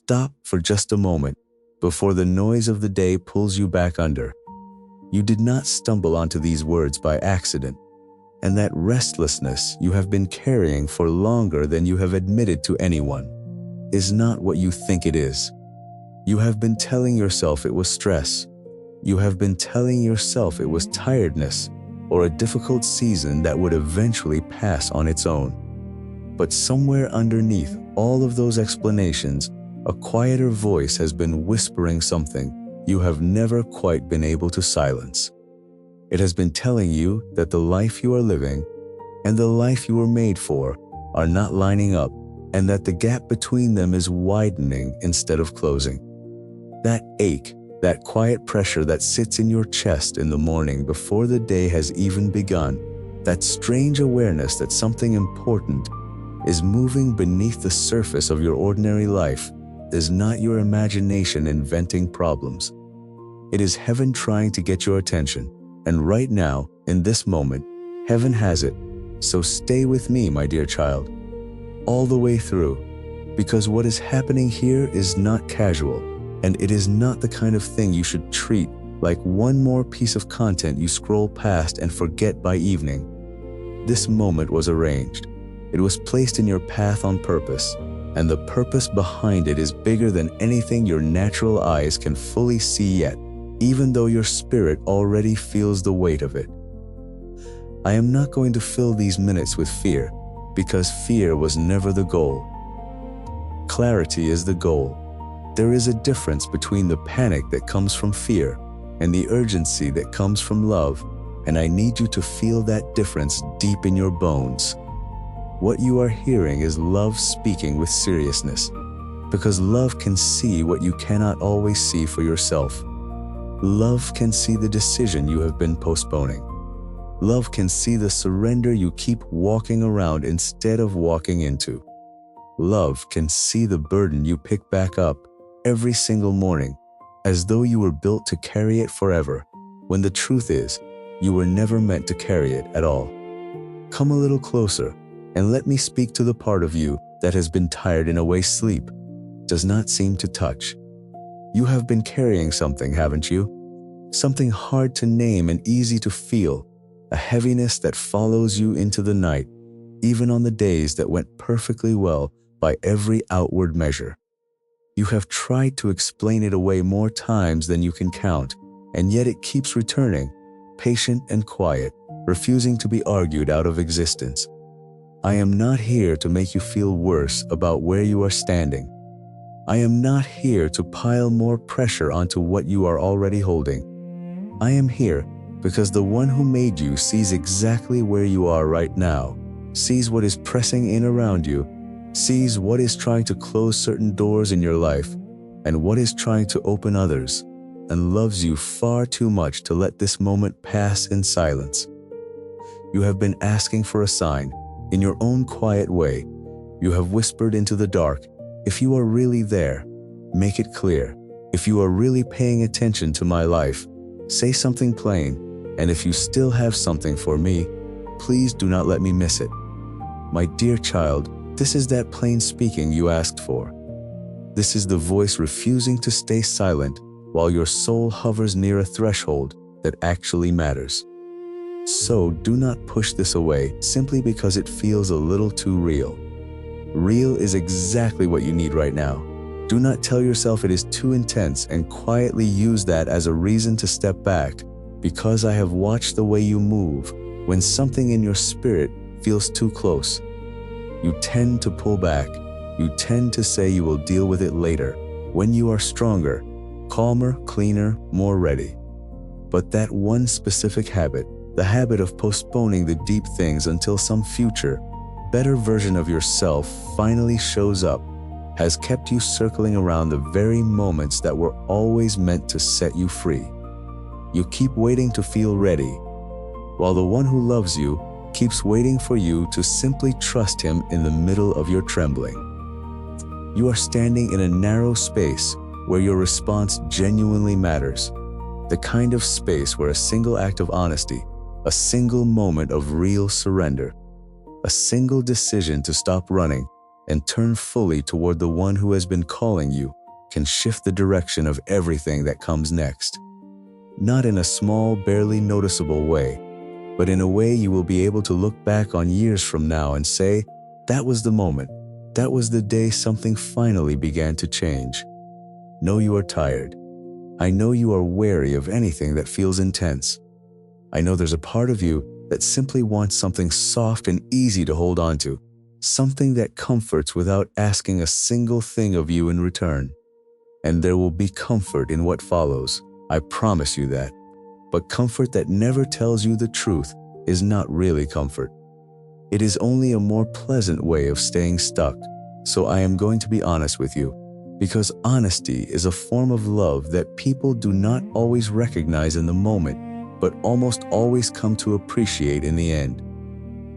Stop for just a moment before the noise of the day pulls you back under. You did not stumble onto these words by accident, and that restlessness you have been carrying for longer than you have admitted to anyone is not what you think it is. You have been telling yourself it was stress. You have been telling yourself it was tiredness or a difficult season that would eventually pass on its own. But somewhere underneath all of those explanations, a quieter voice has been whispering something you have never quite been able to silence. It has been telling you that the life you are living and the life you were made for are not lining up, and that the gap between them is widening instead of closing. That ache, that quiet pressure that sits in your chest in the morning before the day has even begun, that strange awareness that something important is moving beneath the surface of your ordinary life, is not your imagination inventing problems. It is heaven trying to get your attention, and right now, in this moment, heaven has it. So stay with me, my dear child, all the way through, because what is happening here is not casual, and it is not the kind of thing you should treat like one more piece of content you scroll past and forget by evening. This moment was arranged. It was placed in your path on purpose, and the purpose behind it is bigger than anything your natural eyes can fully see yet, even though your spirit already feels the weight of it. I am not going to fill these minutes with fear, because fear was never the goal. Clarity is the goal. There is a difference between the panic that comes from fear and the urgency that comes from love, and I need you to feel that difference deep in your bones. What you are hearing is love speaking with seriousness, because love can see what you cannot always see for yourself. Love can see the decision you have been postponing. Love can see the surrender you keep walking around instead of walking into. Love can see the burden you pick back up every single morning, as though you were built to carry it forever, when the truth is, you were never meant to carry it at all. Come a little closer, and let me speak to the part of you that has been tired in a way sleep does not seem to touch. You have been carrying something, haven't you? Something hard to name and easy to feel, a heaviness that follows you into the night, even on the days that went perfectly well by every outward measure. You have tried to explain it away more times than you can count, and yet it keeps returning, patient and quiet, refusing to be argued out of existence. I am not here to make you feel worse about where you are standing. I am not here to pile more pressure onto what you are already holding. I am here because the one who made you sees exactly where you are right now, sees what is pressing in around you, sees what is trying to close certain doors in your life and what is trying to open others, and loves you far too much to let this moment pass in silence. You have been asking for a sign. In your own quiet way, you have whispered into the dark, if you are really there, make it clear. If you are really paying attention to my life, say something plain, and if you still have something for me, please do not let me miss it. My dear child, this is that plain speaking you asked for. This is the voice refusing to stay silent while your soul hovers near a threshold that actually matters. So do not push this away simply because it feels a little too real. Real is exactly what you need right now. Do not tell yourself it is too intense and quietly use that as a reason to step back, because I have watched the way you move when something in your spirit feels too close. You tend to pull back. You tend to say you will deal with it later, when you are stronger, calmer, cleaner, more ready. But that one specific habit, the habit of postponing the deep things until some future, better version of yourself finally shows up, has kept you circling around the very moments that were always meant to set you free. You keep waiting to feel ready, while the one who loves you keeps waiting for you to simply trust him in the middle of your trembling. You are standing in a narrow space where your response genuinely matters, the kind of space where a single act of honesty, a single moment of real surrender, a single decision to stop running and turn fully toward the one who has been calling you can shift the direction of everything that comes next. Not in a small, barely noticeable way, but in a way you will be able to look back on years from now and say, that was the moment. That was the day something finally began to change. Know you are tired. I know you are wary of anything that feels intense. I know there's a part of you that simply wants something soft and easy to hold on to, something that comforts without asking a single thing of you in return. And there will be comfort in what follows, I promise you that. But comfort that never tells you the truth is not really comfort. It is only a more pleasant way of staying stuck. So I am going to be honest with you, because honesty is a form of love that people do not always recognize in the moment, but almost always come to appreciate in the end.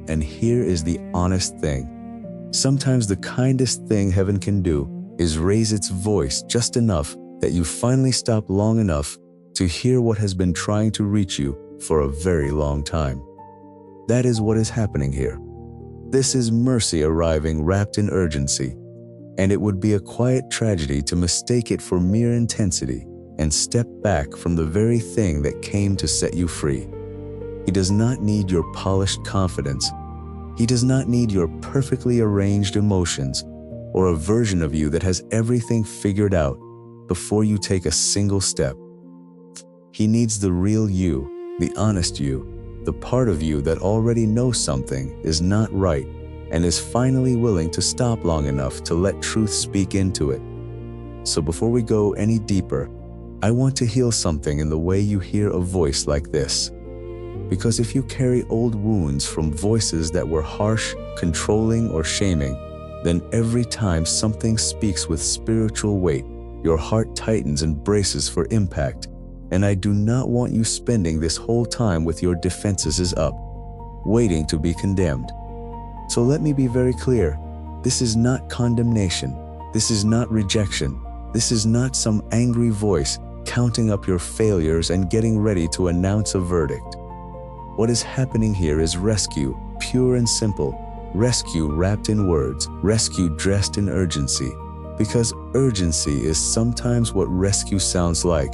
And here is the honest thing. Sometimes the kindest thing heaven can do is raise its voice just enough that you finally stop long enough to hear what has been trying to reach you for a very long time. That is what is happening here. This is mercy arriving wrapped in urgency, and it would be a quiet tragedy to mistake it for mere intensity and step back from the very thing that came to set you free. He does not need your polished confidence. He does not need your perfectly arranged emotions or a version of you that has everything figured out before you take a single step. He needs the real you, the honest you, the part of you that already knows something is not right and is finally willing to stop long enough to let truth speak into it. So before we go any deeper, I want to heal something in the way you hear a voice like this. Because if you carry old wounds from voices that were harsh, controlling, or shaming, then every time something speaks with spiritual weight, your heart tightens and braces for impact. And I do not want you spending this whole time with your defenses up, waiting to be condemned. So let me be very clear. This is not condemnation. This is not rejection. This is not some angry voice counting up your failures and getting ready to announce a verdict. What is happening here is rescue, pure and simple. Rescue wrapped in words, rescue dressed in urgency. Because urgency is sometimes what rescue sounds like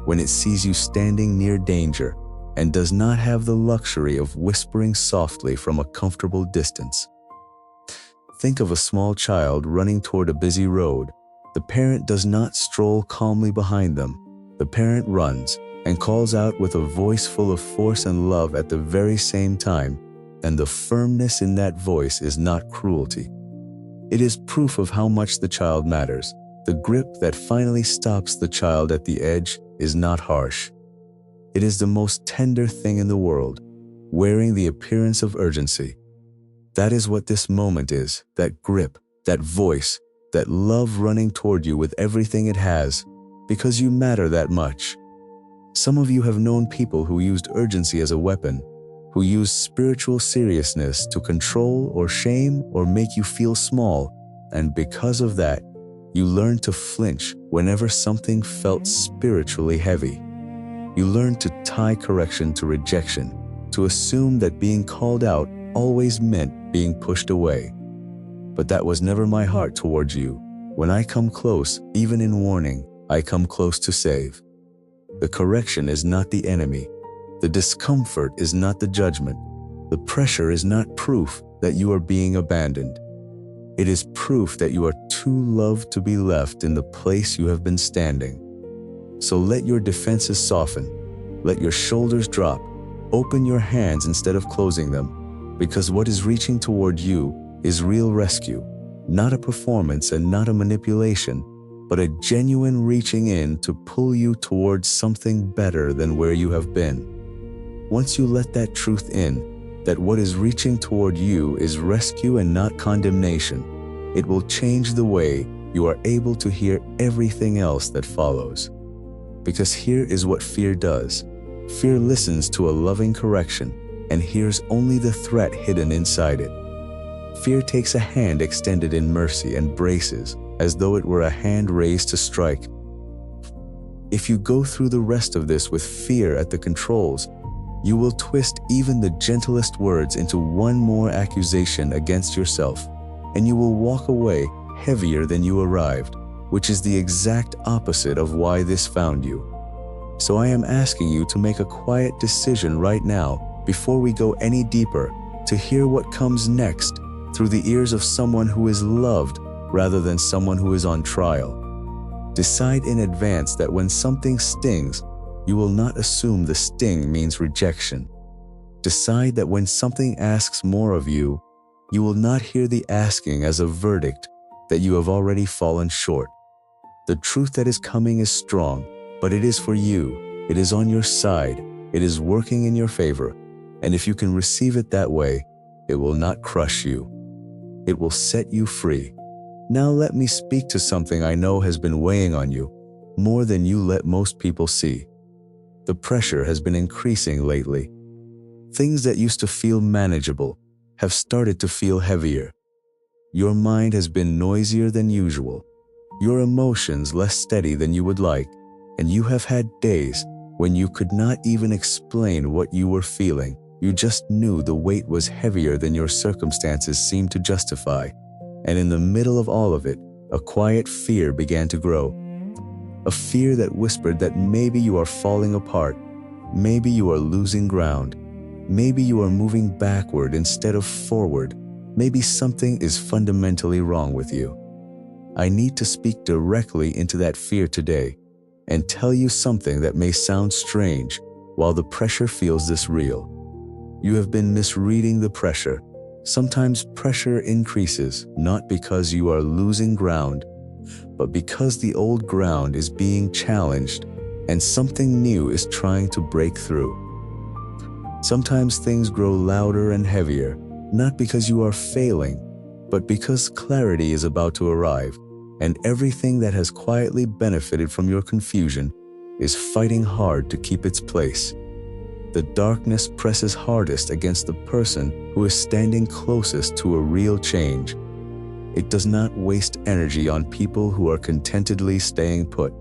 when it sees you standing near danger and does not have the luxury of whispering softly from a comfortable distance. Think of a small child running toward a busy road. The parent does not stroll calmly behind them. The parent runs and calls out with a voice full of force and love at the very same time, and the firmness in that voice is not cruelty. It is proof of how much the child matters. The grip that finally stops the child at the edge is not harsh. It is the most tender thing in the world, wearing the appearance of urgency. That is what this moment is, that grip, that voice, that love running toward you with everything it has, because you matter that much. Some of you have known people who used urgency as a weapon, who used spiritual seriousness to control or shame or make you feel small, and because of that, you learned to flinch whenever something felt spiritually heavy. You learned to tie correction to rejection, to assume that being called out always meant being pushed away. But that was never my heart towards you. When I come close, even in warning, I come close to save. The correction is not the enemy. The discomfort is not the judgment. The pressure is not proof that you are being abandoned. It is proof that you are too loved to be left in the place you have been standing. So let your defenses soften. Let your shoulders drop. Open your hands instead of closing them, because what is reaching toward you is real rescue, not a performance and not a manipulation, but a genuine reaching in to pull you towards something better than where you have been. Once you let that truth in, that what is reaching toward you is rescue and not condemnation, it will change the way you are able to hear everything else that follows. Because here is what fear does. Fear listens to a loving correction and hears only the threat hidden inside it. Fear takes a hand extended in mercy and braces as though it were a hand raised to strike. If you go through the rest of this with fear at the controls, you will twist even the gentlest words into one more accusation against yourself, and you will walk away heavier than you arrived. which is the exact opposite of why this found you. So I am asking you to make a quiet decision right now, before we go any deeper, to hear what comes next through the ears of someone who is loved rather than someone who is on trial. Decide in advance that when something stings, you will not assume the sting means rejection. Decide that when something asks more of you, you will not hear the asking as a verdict that you have already fallen short. The truth that is coming is strong, but it is for you. It is on your side. It is working in your favor. And if you can receive it that way, it will not crush you. It will set you free. Now let me speak to something I know has been weighing on you, more than you let most people see. The pressure has been increasing lately. Things that used to feel manageable have started to feel heavier. Your mind has been noisier than usual, your emotions less steady than you would like, and you have had days when you could not even explain what you were feeling. You just knew the weight was heavier than your circumstances seemed to justify. And in the middle of all of it, a quiet fear began to grow. A fear that whispered that maybe you are falling apart, maybe you are losing ground, maybe you are moving backward instead of forward, maybe something is fundamentally wrong with you. I need to speak directly into that fear today and tell you something that may sound strange while the pressure feels this real. You have been misreading the pressure. Sometimes pressure increases not because you are losing ground, but because the old ground is being challenged and something new is trying to break through. Sometimes things grow louder and heavier, not because you are failing, but because clarity is about to arrive, and everything that has quietly benefited from your confusion is fighting hard to keep its place. The darkness presses hardest against the person who is standing closest to a real change. It does not waste energy on people who are contentedly staying put.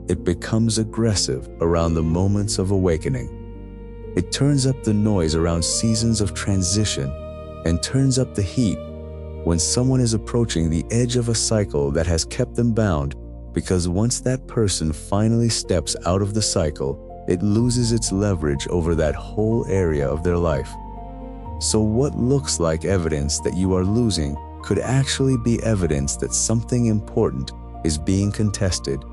It becomes aggressive around the moments of awakening. It turns up the noise around seasons of transition and turns up the heat when someone is approaching the edge of a cycle that has kept them bound, because once that person finally steps out of the cycle, it loses its leverage over that whole area of their life. So what looks like evidence that you are losing could actually be evidence that something important is being contested.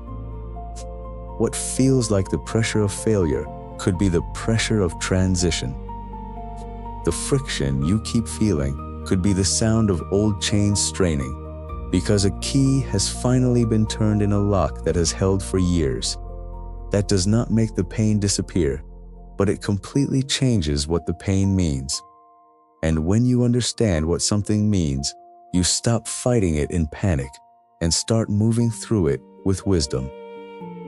What feels like the pressure of failure could be the pressure of transition. The friction you keep feeling could be the sound of old chains straining, because a key has finally been turned in a lock that has held for years. That does not make the pain disappear, but it completely changes what the pain means. And when you understand what something means, you stop fighting it in panic and start moving through it with wisdom.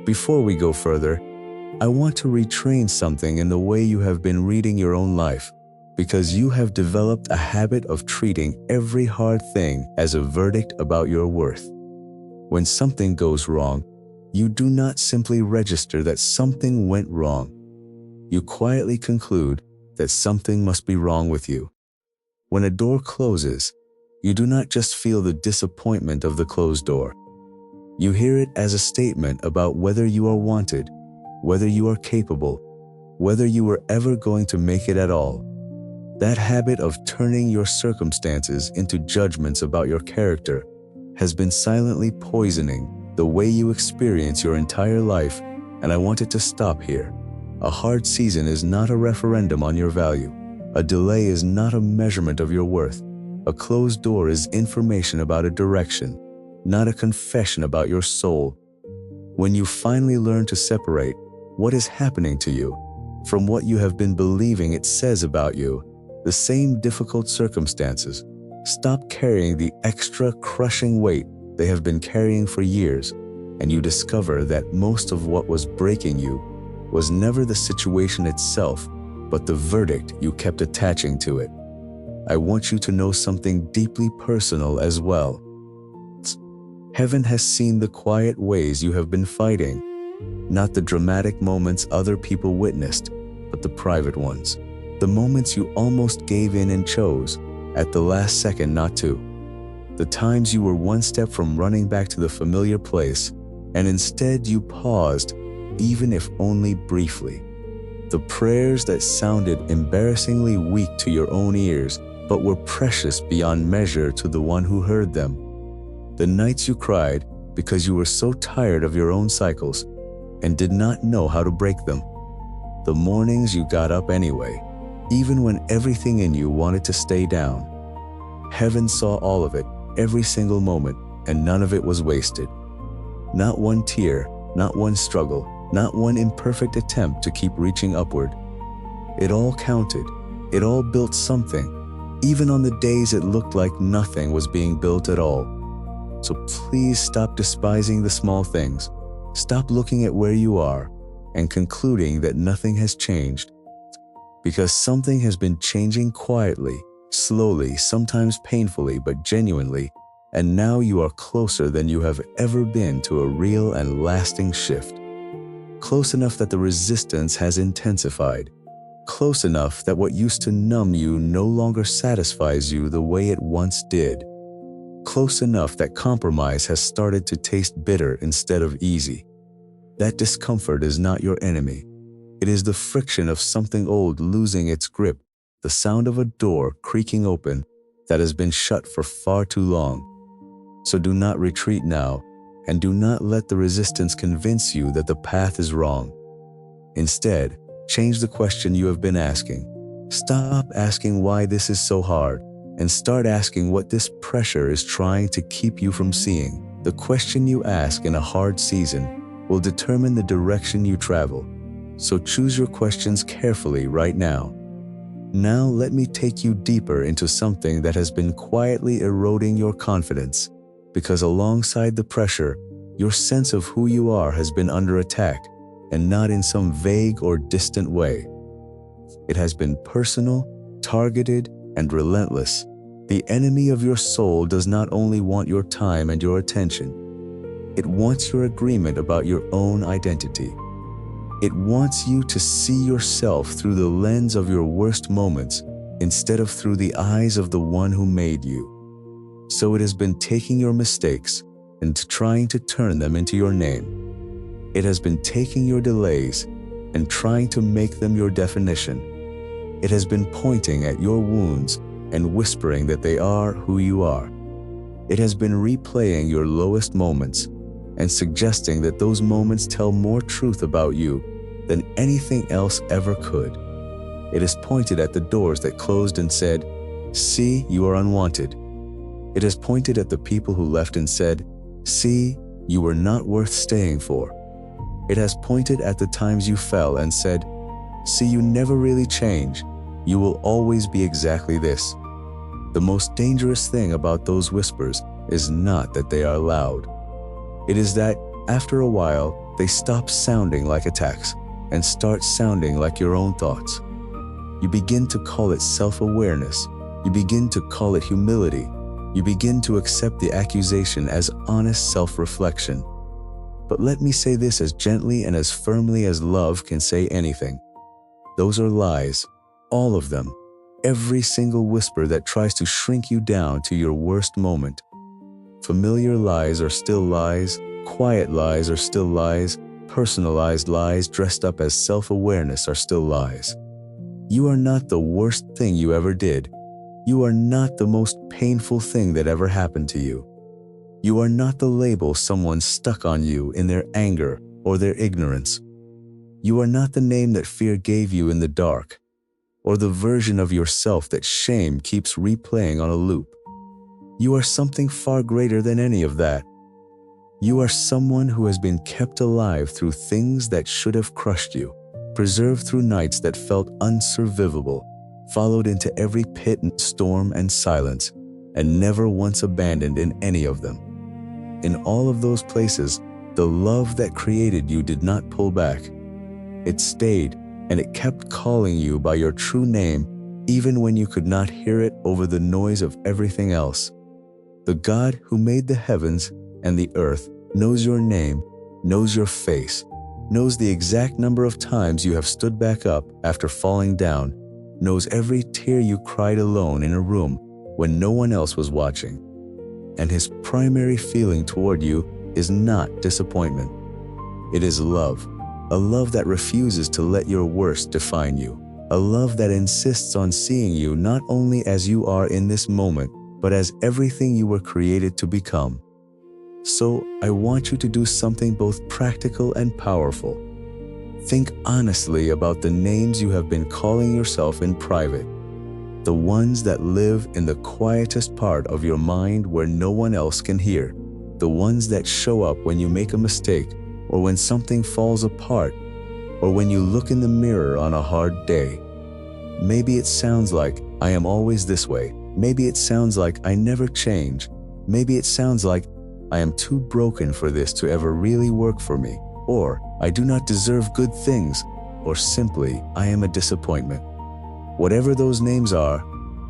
Before we go further, I want to retrain something in the way you have been reading your own life, because you have developed a habit of treating every hard thing as a verdict about your worth. When something goes wrong, you do not simply register that something went wrong. You quietly conclude that something must be wrong with you. When a door closes, you do not just feel the disappointment of the closed door. You hear it as a statement about whether you are wanted, whether you are capable, whether you were ever going to make it at all. That habit of turning your circumstances into judgments about your character has been silently poisoning the way you experience your entire life, and I want it to stop here. A hard season is not a referendum on your value. A delay is not a measurement of your worth. A closed door is information about a direction, not a confession about your soul. When you finally learn to separate what is happening to you from what you have been believing it says about you, the same difficult circumstances stop carrying the extra crushing weight they have been carrying for years, and you discover that most of what was breaking you was never the situation itself, but the verdict you kept attaching to it. I want you to know something deeply personal as well. Heaven has seen the quiet ways you have been fighting, not the dramatic moments other people witnessed, but the private ones, the moments you almost gave in and chose at the last second not to. The times you were one step from running back to the familiar place, and instead you paused, even if only briefly. The prayers that sounded embarrassingly weak to your own ears, but were precious beyond measure to the one who heard them. The nights you cried because you were so tired of your own cycles and did not know how to break them. The mornings you got up anyway, even when everything in you wanted to stay down. Heaven saw all of it, every single moment, and none of it was wasted. Not one tear, not one struggle, not one imperfect attempt to keep reaching upward. It all counted. It all built something, even on the days it looked like nothing was being built at all. So please stop despising the small things. Stop looking at where you are and concluding that nothing has changed. Because something has been changing quietly, slowly, sometimes painfully, but genuinely, and now you are closer than you have ever been to a real and lasting shift. Close enough that the resistance has intensified. Close enough that what used to numb you no longer satisfies you the way it once did. Close enough that compromise has started to taste bitter instead of easy. That discomfort is not your enemy. It is the friction of something old losing its grip, the sound of a door creaking open that has been shut for far too long. So do not retreat now, and do not let the resistance convince you that the path is wrong. Instead, change the question you have been asking. Stop asking why this is so hard, and start asking what this pressure is trying to keep you from seeing. The question you ask in a hard season will determine the direction you travel. So choose your questions carefully right now. Now let me take you deeper into something that has been quietly eroding your confidence, because alongside the pressure, your sense of who you are has been under attack, and not in some vague or distant way. It has been personal, targeted, and relentless. The enemy of your soul does not only want your time and your attention. It wants your agreement about your own identity. It wants you to see yourself through the lens of your worst moments instead of through the eyes of the one who made you. So it has been taking your mistakes and trying to turn them into your name. It has been taking your delays and trying to make them your definition. It has been pointing at your wounds and whispering that they are who you are. It has been replaying your lowest moments and suggesting that those moments tell more truth about you than anything else ever could. It has pointed at the doors that closed and said, "See, you are unwanted." It has pointed at the people who left and said, "See, you were not worth staying for." It has pointed at the times you fell and said, "See, you never really change. You will always be exactly this." The most dangerous thing about those whispers is not that they are loud. It is that, after a while, they stop sounding like attacks and start sounding like your own thoughts. You begin to call it self-awareness. You begin to call it humility. You begin to accept the accusation as honest self-reflection. But let me say this as gently and as firmly as love can say anything. Those are lies, all of them. Every single whisper that tries to shrink you down to your worst moment. Familiar lies are still lies, quiet lies are still lies, personalized lies dressed up as self-awareness are still lies. You are not the worst thing you ever did. You are not the most painful thing that ever happened to you. You are not the label someone stuck on you in their anger or their ignorance. You are not the name that fear gave you in the dark, or the version of yourself that shame keeps replaying on a loop. You are something far greater than any of that. You are someone who has been kept alive through things that should have crushed you, preserved through nights that felt unsurvivable, followed into every pit and storm and silence, and never once abandoned in any of them. In all of those places, the love that created you did not pull back. It stayed, and it kept calling you by your true name, even when you could not hear it over the noise of everything else. The God who made the heavens and the earth knows your name, knows your face, knows the exact number of times you have stood back up after falling down, knows every tear you cried alone in a room when no one else was watching. and his primary feeling toward you is not disappointment. It is love, a love that refuses to let your worst define you, a love that insists on seeing you not only as you are in this moment, but as everything you were created to become. So I want you to do something both practical and powerful. Think honestly about the names you have been calling yourself in private, the ones that live in the quietest part of your mind where no one else can hear, the ones that show up when you make a mistake or when something falls apart or when you look in the mirror on a hard day. Maybe it sounds like, I am always this way. Maybe it sounds like, I never change. Maybe it sounds like, I am too broken for this to ever really work for me. Or, I do not deserve good things. Or simply, I am a disappointment. Whatever those names are,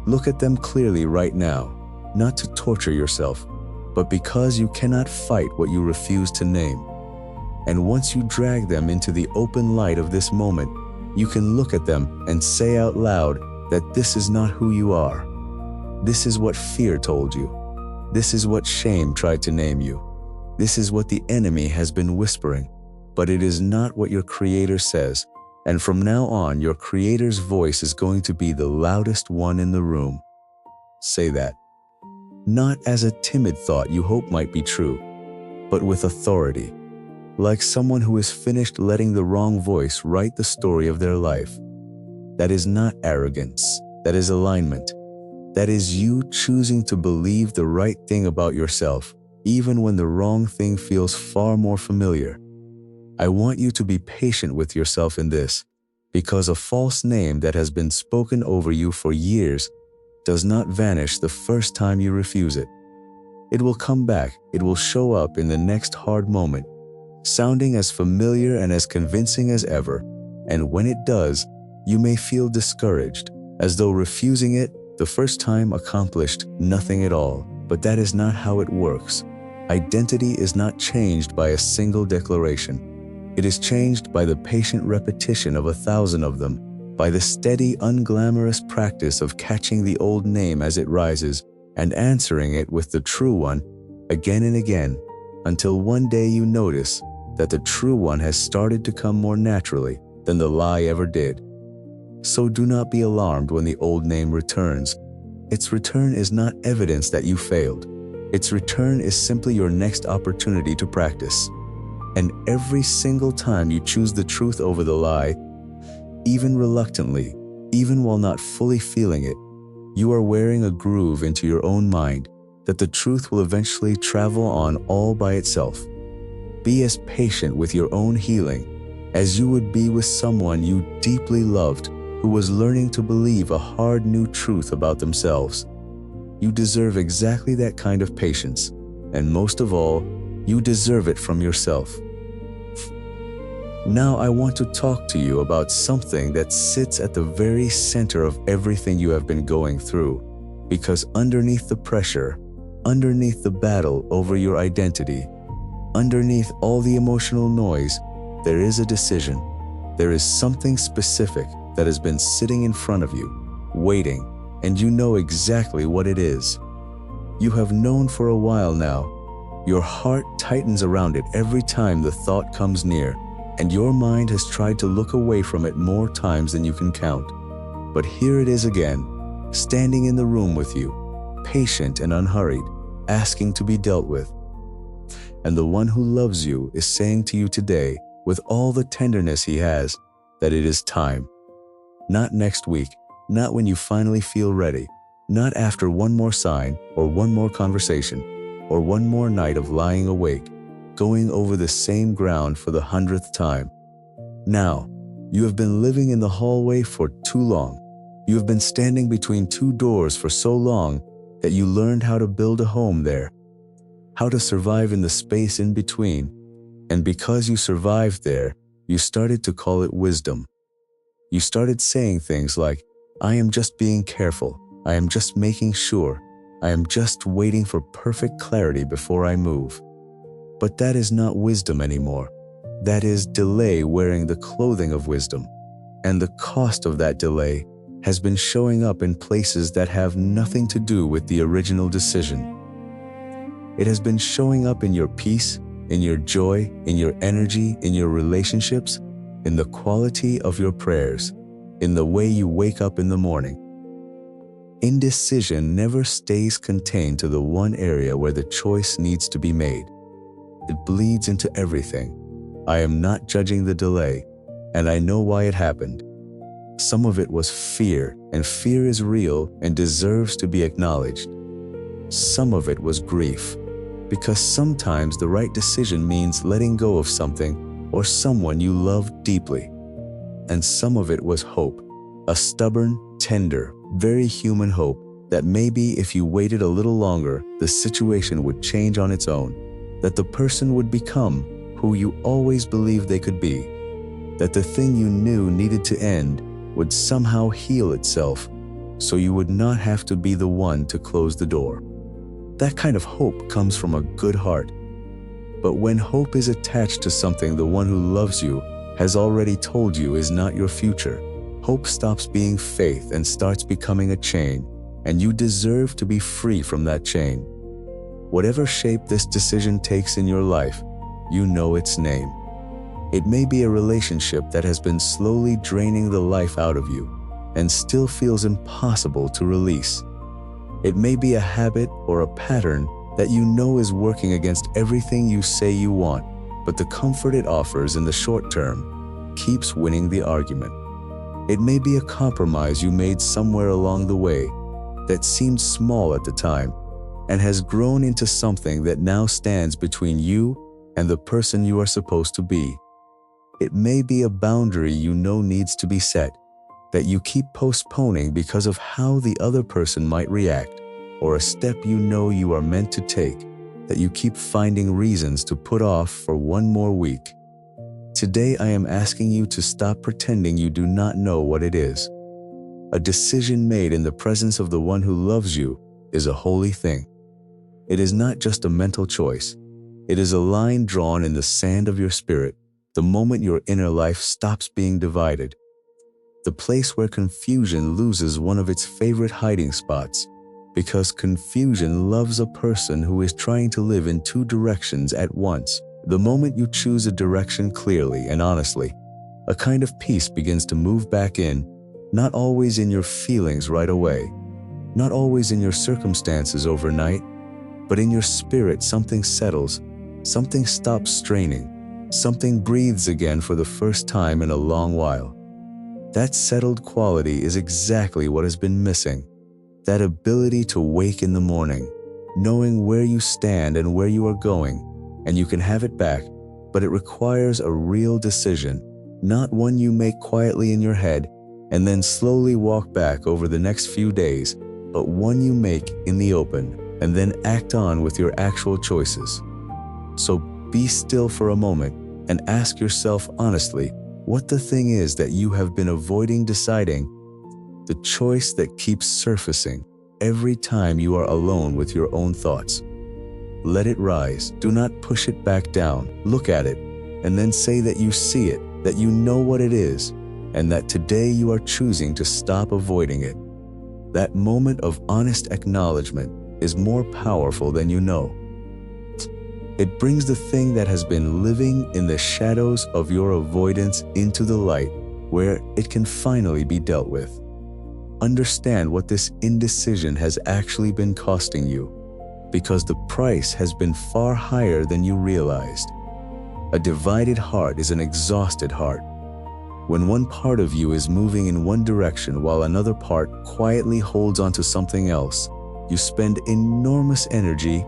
look at them clearly right now, not to torture yourself, but because you cannot fight what you refuse to name. And once you drag them into the open light of this moment, you can look at them and say out loud that this is not who you are. This is what fear told you. This is what shame tried to name you. This is what the enemy has been whispering, but it is not what your Creator says. And from now on, your Creator's voice is going to be the loudest one in the room. Say that. Not as a timid thought you hope might be true, but with authority. Like someone who is finished letting the wrong voice write the story of their life. That is not arrogance. That is alignment. That is you choosing to believe the right thing about yourself, even when the wrong thing feels far more familiar. I want you to be patient with yourself in this, because a false name that has been spoken over you for years does not vanish the first time you refuse it. It will come back. It will show up in the next hard moment, sounding as familiar and as convincing as ever. And when it does, you may feel discouraged, as though refusing it the first time accomplished nothing at all. But that is not how it works. Identity is not changed by a single declaration. It is changed by the patient repetition of 1,000 of them, by the steady, unglamorous practice of catching the old name as it rises and answering it with the true one again and again, until one day you notice that the true one has started to come more naturally than the lie ever did. So do not be alarmed when the old name returns. Its return is not evidence that you failed. Its return is simply your next opportunity to practice. And every single time you choose the truth over the lie, even reluctantly, even while not fully feeling it, you are wearing a groove into your own mind that the truth will eventually travel on all by itself. Be as patient with your own healing as you would be with someone you deeply loved who was learning to believe a hard new truth about themselves. You deserve exactly that kind of patience, and most of all, you deserve it from yourself. Now I want to talk to you about something that sits at the very center of everything you have been going through, because underneath the pressure, underneath the battle over your identity, underneath all the emotional noise, there is a decision. There is something specific that has been sitting in front of you, waiting, and you know exactly what it is. You have known for a while now. Your heart tightens around it every time the thought comes near, and your mind has tried to look away from it more times than you can count. But here it is again, standing in the room with you, patient and unhurried, asking to be dealt with. And the one who loves you is saying to you today, with all the tenderness he has, that it is time. Not next week, not when you finally feel ready, not after one more sign or one more conversation or one more night of lying awake, going over the same ground for the 100th time. Now, you have been living in the hallway for too long. You have been standing between two doors for so long that you learned how to build a home there, how to survive in the space in between. And because you survived there, you started to call it wisdom. You started saying things like, I am just being careful. I am just making sure. I am just waiting for perfect clarity before I move. But that is not wisdom anymore. That is delay wearing the clothing of wisdom. And the cost of that delay has been showing up in places that have nothing to do with the original decision. It has been showing up in your peace, in your joy, in your energy, in your relationships, in the quality of your prayers, in the way you wake up in the morning. Indecision never stays contained to the one area where the choice needs to be made. It bleeds into everything. I am not judging the delay, and I know why it happened. Some of it was fear, and fear is real and deserves to be acknowledged. Some of it was grief, because sometimes the right decision means letting go of something or someone you love deeply. And some of it was hope, a stubborn, tender, very human hope that maybe if you waited a little longer, the situation would change on its own, that the person would become who you always believed they could be, that the thing you knew needed to end would somehow heal itself so you would not have to be the one to close the door. That kind of hope comes from a good heart. But when hope is attached to something the one who loves you has already told you is not your future, hope stops being faith and starts becoming a chain, and you deserve to be free from that chain. Whatever shape this decision takes in your life, you know its name. It may be a relationship that has been slowly draining the life out of you and still feels impossible to release. It may be a habit or a pattern that you know is working against everything you say you want, but the comfort it offers in the short term keeps winning the argument. It may be a compromise you made somewhere along the way that seemed small at the time and has grown into something that now stands between you and the person you are supposed to be. It may be a boundary you know needs to be set, that you keep postponing because of how the other person might react, or a step you know you are meant to take that you keep finding reasons to put off for one more week. Today I am asking you to stop pretending you do not know what it is. A decision made in the presence of the one who loves you is a holy thing. It is not just a mental choice. It is a line drawn in the sand of your spirit the moment your inner life stops being divided. The place where confusion loses one of its favorite hiding spots, because confusion loves a person who is trying to live in two directions at once. The moment you choose a direction clearly and honestly, a kind of peace begins to move back in, not always in your feelings right away, not always in your circumstances overnight, but in your spirit something settles, something stops straining, something breathes again for the first time in a long while. That settled quality is exactly what has been missing. That ability to wake in the morning, knowing where you stand and where you are going, and you can have it back, but it requires a real decision, not one you make quietly in your head and then slowly walk back over the next few days, but one you make in the open and then act on with your actual choices. So be still for a moment and ask yourself honestly what the thing is that you have been avoiding deciding, the choice that keeps surfacing every time you are alone with your own thoughts. Let it rise. Do not push it back down. Look at it, and then say that you see it, that you know what it is, and that today you are choosing to stop avoiding it. That moment of honest acknowledgement is more powerful than you know. It brings the thing that has been living in the shadows of your avoidance into the light, where it can finally be dealt with. Understand what this indecision has actually been costing you, because the price has been far higher than you realized. A divided heart is an exhausted heart. When one part of you is moving in one direction while another part quietly holds onto something else, you spend enormous energy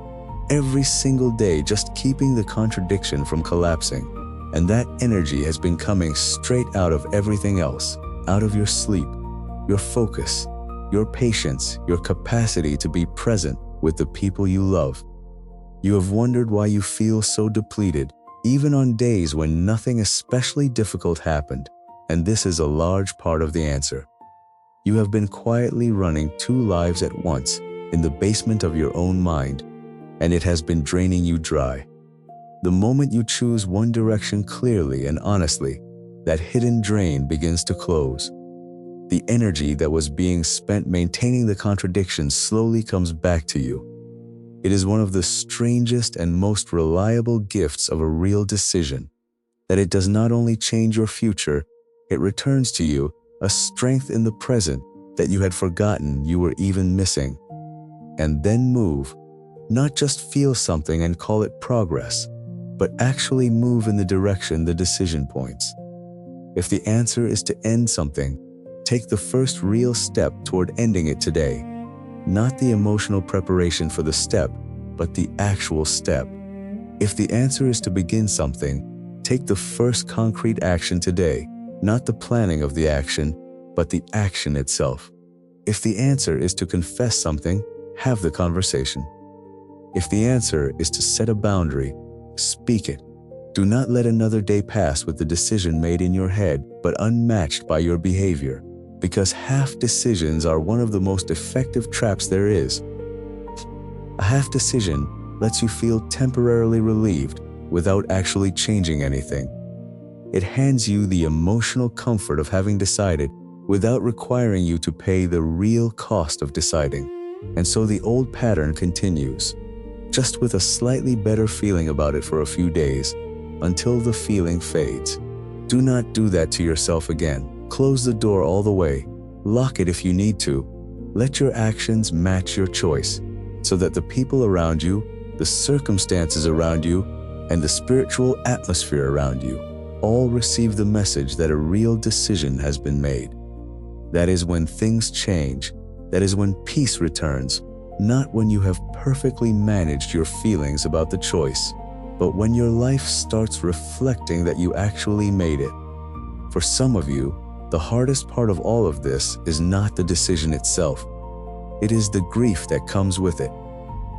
every single day just keeping the contradiction from collapsing. And that energy has been coming straight out of everything else, out of your sleep, your focus, your patience, your capacity to be present with the people you love. You have wondered why you feel so depleted, even on days when nothing especially difficult happened, and this is a large part of the answer. You have been quietly running two lives at once in the basement of your own mind, and it has been draining you dry. The moment you choose one direction clearly and honestly, that hidden drain begins to close. The energy that was being spent maintaining the contradiction slowly comes back to you. It is one of the strangest and most reliable gifts of a real decision, that it does not only change your future, it returns to you a strength in the present that you had forgotten you were even missing. And then move, not just feel something and call it progress, but actually move in the direction the decision points. If the answer is to end something, take the first real step toward ending it today. Not the emotional preparation for the step, but the actual step. If the answer is to begin something, take the first concrete action today, not the planning of the action, but the action itself. If the answer is to confess something, have the conversation. If the answer is to set a boundary, speak it. Do not let another day pass with the decision made in your head, but unmatched by your behavior, because half decisions are one of the most effective traps there is. A half decision lets you feel temporarily relieved without actually changing anything. It hands you the emotional comfort of having decided without requiring you to pay the real cost of deciding. And so the old pattern continues, just with a slightly better feeling about it for a few days, until the feeling fades. Do not do that to yourself again. Close the door all the way. Lock it if you need to. Let your actions match your choice, so that the people around you, the circumstances around you, and the spiritual atmosphere around you all receive the message that a real decision has been made. That is when things change. That is when peace returns, not when you have perfectly managed your feelings about the choice, but when your life starts reflecting that you actually made it. For some of you, the hardest part of all of this is not the decision itself. It is the grief that comes with it.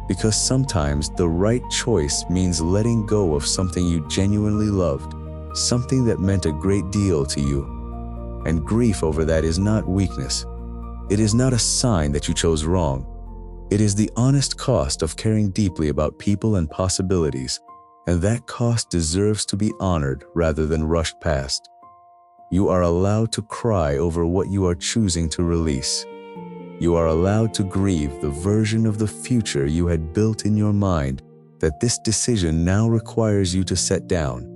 Because sometimes the right choice means letting go of something you genuinely loved, something that meant a great deal to you. And grief over that is not weakness. It is not a sign that you chose wrong. It is the honest cost of caring deeply about people and possibilities, and that cost deserves to be honored rather than rushed past. You are allowed to cry over what you are choosing to release. You are allowed to grieve the version of the future you had built in your mind that this decision now requires you to set down.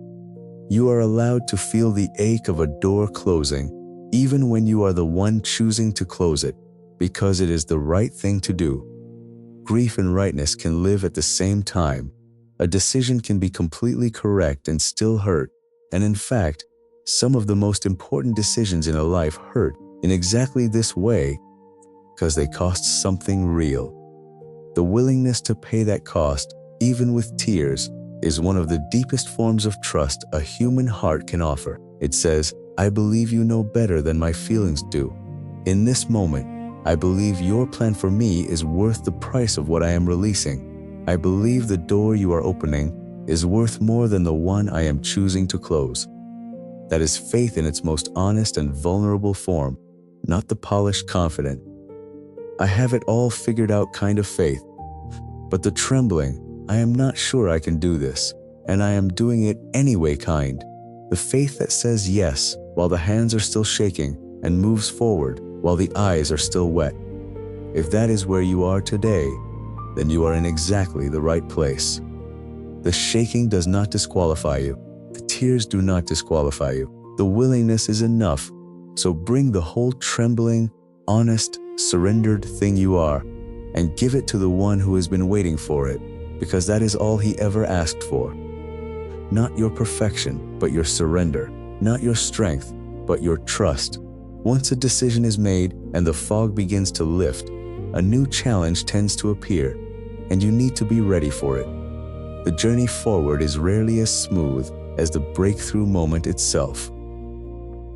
You are allowed to feel the ache of a door closing, even when you are the one choosing to close it, because it is the right thing to do. Grief and rightness can live at the same time. A decision can be completely correct and still hurt, and in fact, some of the most important decisions in a life hurt in exactly this way because they cost something real. The willingness to pay that cost, even with tears, is one of the deepest forms of trust a human heart can offer. It says, "I believe you know better than my feelings do. In this moment, I believe your plan for me is worth the price of what I am releasing. I believe the door you are opening is worth more than the one I am choosing to close." That is faith in its most honest and vulnerable form, not the polished confident, "I have it all figured out" kind of faith, but the trembling, "I am not sure I can do this, and I am doing it anyway" kind. The faith that says yes while the hands are still shaking and moves forward while the eyes are still wet. If that is where you are today, then you are in exactly the right place. The shaking does not disqualify you. The tears do not disqualify you. The willingness is enough. So bring the whole trembling, honest, surrendered thing you are, and give it to the one who has been waiting for it, because that is all he ever asked for. Not your perfection, but your surrender. Not your strength, but your trust. Once a decision is made and the fog begins to lift, a new challenge tends to appear, and you need to be ready for it. The journey forward is rarely as smooth as the breakthrough moment itself.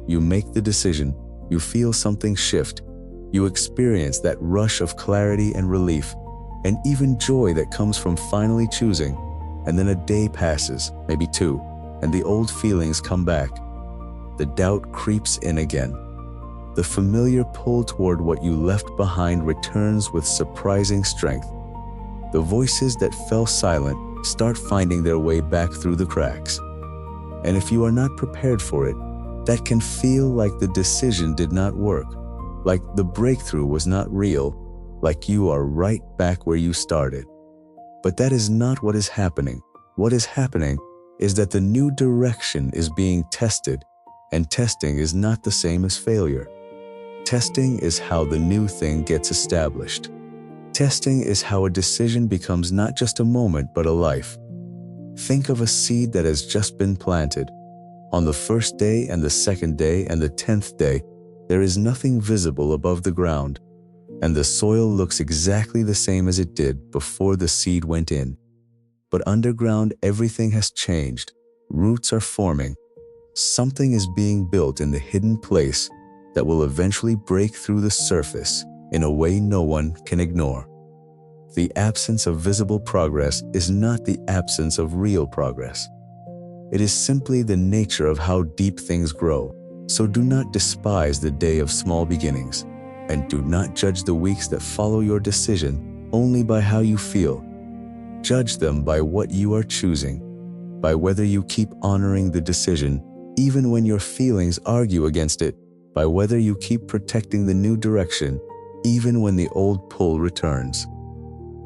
You make the decision, you feel something shift, you experience that rush of clarity and relief, and even joy that comes from finally choosing, and then a day passes, maybe two, and the old feelings come back. The doubt creeps in again. The familiar pull toward what you left behind returns with surprising strength. The voices that fell silent start finding their way back through the cracks. And if you are not prepared for it, that can feel like the decision did not work, like the breakthrough was not real, like you are right back where you started. But that is not what is happening. What is happening is that the new direction is being tested, and testing is not the same as failure. Testing is how the new thing gets established. Testing is how a decision becomes not just a moment but a life. Think of a seed that has just been planted. On the first day and the second day and the 10th day, there is nothing visible above the ground, and the soil looks exactly the same as it did before the seed went in. But underground, everything has changed. Roots are forming. Something is being built in the hidden place that will eventually break through the surface in a way no one can ignore. The absence of visible progress is not the absence of real progress. It is simply the nature of how deep things grow. So do not despise the day of small beginnings, and do not judge the weeks that follow your decision only by how you feel. Judge them by what you are choosing, by whether you keep honoring the decision even when your feelings argue against it, by whether you keep protecting the new direction even when the old pull returns.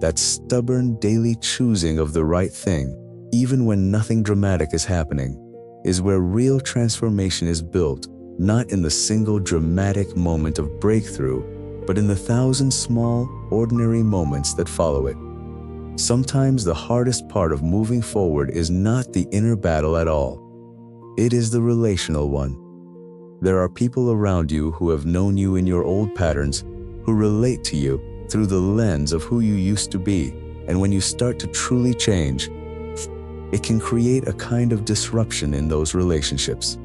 That stubborn daily choosing of the right thing, even when nothing dramatic is happening, is where real transformation is built, not in the single dramatic moment of breakthrough, but in the 1,000 small, ordinary moments that follow it. Sometimes the hardest part of moving forward is not the inner battle at all. It is the relational one. There are people around you who have known you in your old patterns, who relate to you through the lens of who you used to be, and when you start to truly change, it can create a kind of disruption in those relationships.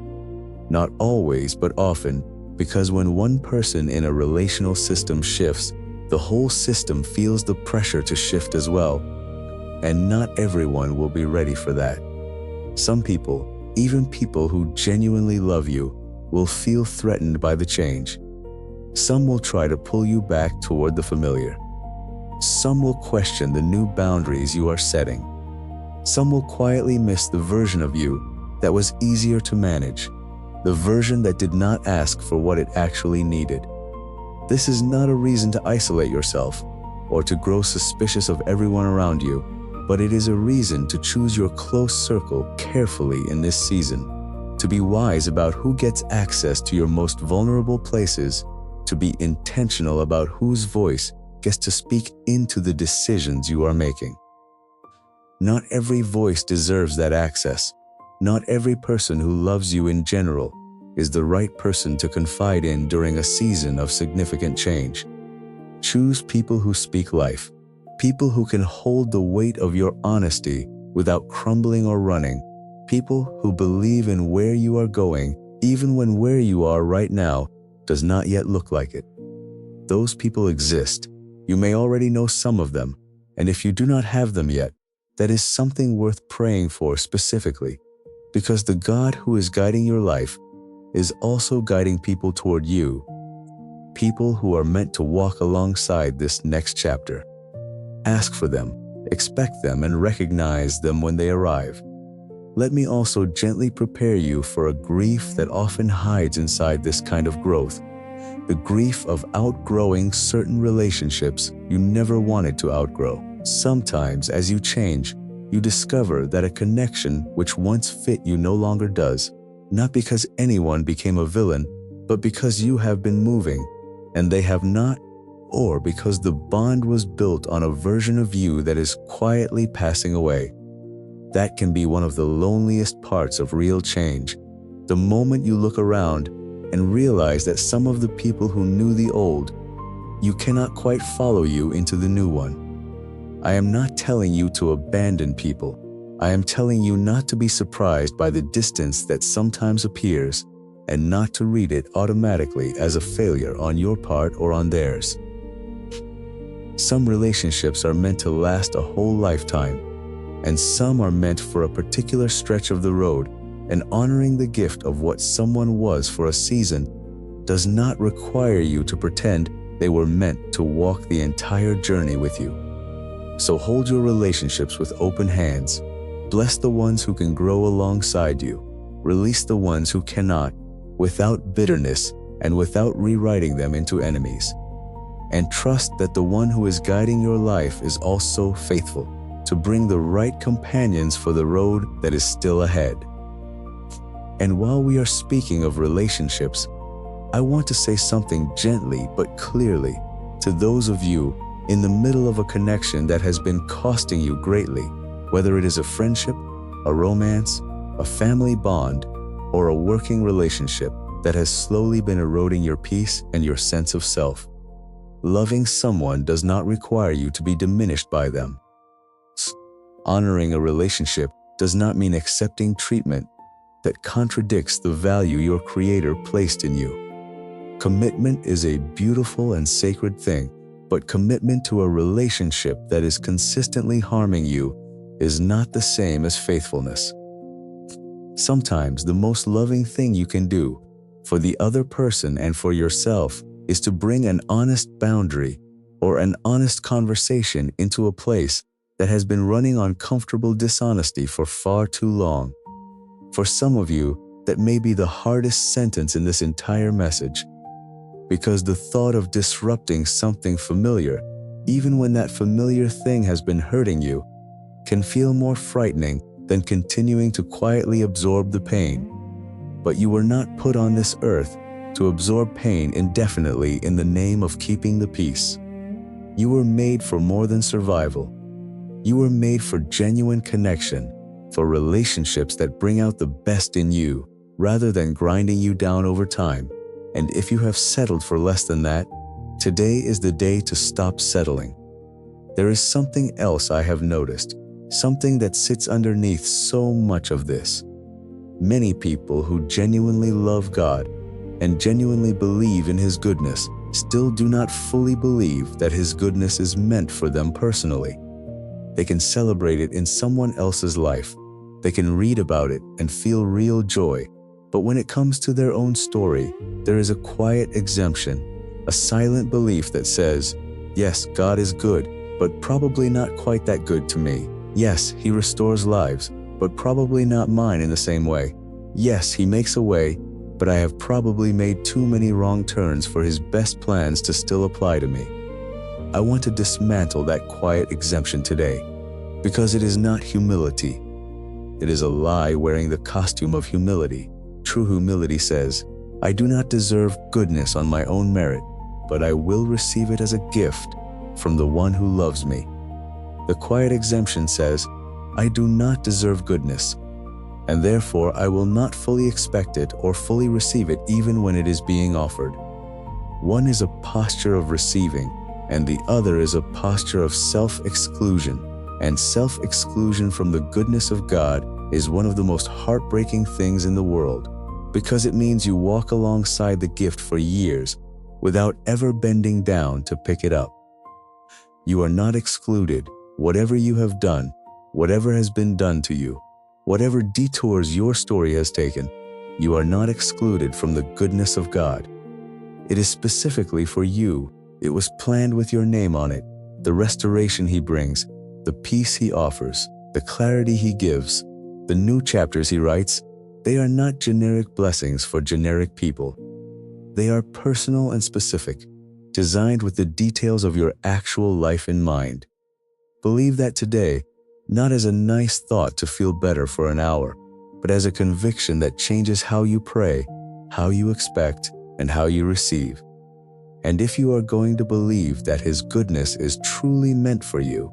Not always, but often, because when one person in a relational system shifts, the whole system feels the pressure to shift as well. And not everyone will be ready for that. Some people, even people who genuinely love you, will feel threatened by the change. Some will try to pull you back toward the familiar. Some will question the new boundaries you are setting. Some will quietly miss the version of you that was easier to manage, the version that did not ask for what it actually needed. This is not a reason to isolate yourself or to grow suspicious of everyone around you, but it is a reason to choose your close circle carefully in this season, to be wise about who gets access to your most vulnerable places, to be intentional about whose voice gets to speak into the decisions you are making. Not every voice deserves that access. Not every person who loves you in general is the right person to confide in during a season of significant change. Choose people who speak life, people who can hold the weight of your honesty without crumbling or running, people who believe in where you are going, even when where you are right now does not yet look like it. Those people exist. You may already know some of them, and if you do not have them yet, that is something worth praying for specifically, because the God who is guiding your life is also guiding people toward you, people who are meant to walk alongside this next chapter. Ask for them, expect them, and recognize them when they arrive. Let me also gently prepare you for a grief that often hides inside this kind of growth, the grief of outgrowing certain relationships you never wanted to outgrow. Sometimes, as you change, you discover that a connection which once fit you no longer does, not because anyone became a villain, but because you have been moving, and they have not, or because the bond was built on a version of you that is quietly passing away. That can be one of the loneliest parts of real change, the moment you look around and realize that some of the people who knew the old, you cannot quite follow you into the new one. I am not telling you to abandon people. I am telling you not to be surprised by the distance that sometimes appears, and not to read it automatically as a failure on your part or on theirs. Some relationships are meant to last a whole lifetime, and some are meant for a particular stretch of the road, and honoring the gift of what someone was for a season does not require you to pretend they were meant to walk the entire journey with you. So hold your relationships with open hands. Bless the ones who can grow alongside you. Release the ones who cannot, without bitterness and without rewriting them into enemies. And trust that the one who is guiding your life is also faithful. to bring the right companions for the road that is still ahead. And while we are speaking of relationships, I want to say something gently but clearly to those of you in the middle of a connection that has been costing you greatly, whether it is a friendship, a romance, a family bond, or a working relationship that has slowly been eroding your peace and your sense of self. Loving someone does not require you to be diminished by them. Honoring a relationship does not mean accepting treatment that contradicts the value your Creator placed in you. Commitment is a beautiful and sacred thing, but commitment to a relationship that is consistently harming you is not the same as faithfulness. Sometimes the most loving thing you can do for the other person and for yourself is to bring an honest boundary or an honest conversation into a place that has been running on comfortable dishonesty for far too long. For some of you, that may be the hardest sentence in this entire message, because the thought of disrupting something familiar, even when that familiar thing has been hurting you, can feel more frightening than continuing to quietly absorb the pain. But you were not put on this earth to absorb pain indefinitely in the name of keeping the peace. You were made for more than survival. You were made for genuine connection, for relationships that bring out the best in you, rather than grinding you down over time. And if you have settled for less than that, today is the day to stop settling. There is something else I have noticed, something that sits underneath so much of this. Many people who genuinely love God and genuinely believe in His goodness still do not fully believe that His goodness is meant for them personally. They can celebrate it in someone else's life. They can read about it and feel real joy. But when it comes to their own story, there is a quiet exemption, a silent belief that says, yes, God is good, but probably not quite that good to me. Yes, He restores lives, but probably not mine in the same way. Yes, He makes a way, but I have probably made too many wrong turns for His best plans to still apply to me. I want to dismantle that quiet exemption today, because it is not humility. It is a lie wearing the costume of humility. True humility says, I do not deserve goodness on my own merit, but I will receive it as a gift from the one who loves me. The quiet exemption says, I do not deserve goodness, and therefore I will not fully expect it or fully receive it even when it is being offered. One is a posture of receiving, and the other is a posture of self-exclusion. And self-exclusion from the goodness of God is one of the most heartbreaking things in the world, because it means you walk alongside the gift for years without ever bending down to pick it up. You are not excluded. Whatever you have done, whatever has been done to you, whatever detours your story has taken, you are not excluded from the goodness of God. It is specifically for you. It was planned with your name on it. The restoration He brings, the peace He offers, the clarity He gives, the new chapters He writes, they are not generic blessings for generic people. They are personal and specific, designed with the details of your actual life in mind. Believe that today, not as a nice thought to feel better for an hour, but as a conviction that changes how you pray, how you expect, and how you receive. And if you are going to believe that His goodness is truly meant for you,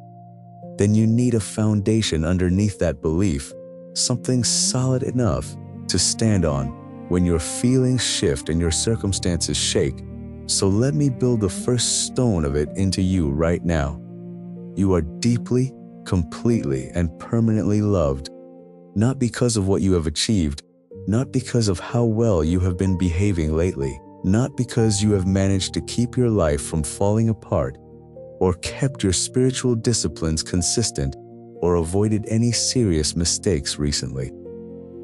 then you need a foundation underneath that belief, something solid enough to stand on when your feelings shift and your circumstances shake. So let me build the first stone of it into you right now. You are deeply, completely, and permanently loved, not because of what you have achieved, not because of how well you have been behaving lately, not because you have managed to keep your life from falling apart, or kept your spiritual disciplines consistent, or avoided any serious mistakes recently.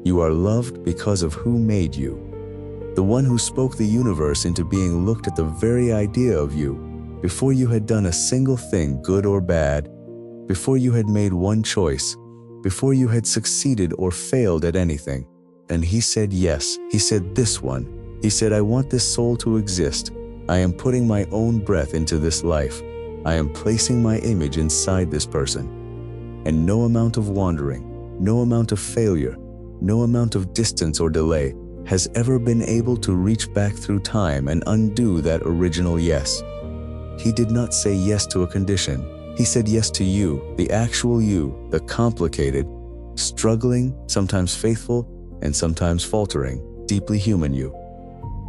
You are loved because of who made you, the one who spoke the universe into being, looked at the very idea of you before you had done a single thing, good or bad, before you had made one choice, before you had succeeded or failed at anything. And He said yes. He said, this one. He said, I want this soul to exist. I am putting my own breath into this life. I am placing my image inside this person. and no amount of wandering, no amount of failure, no amount of distance or delay has ever been able to reach back through time and undo that original yes. He did not say yes to a condition. He said yes to you, the actual you, the complicated, struggling, sometimes faithful, and sometimes faltering, deeply human you.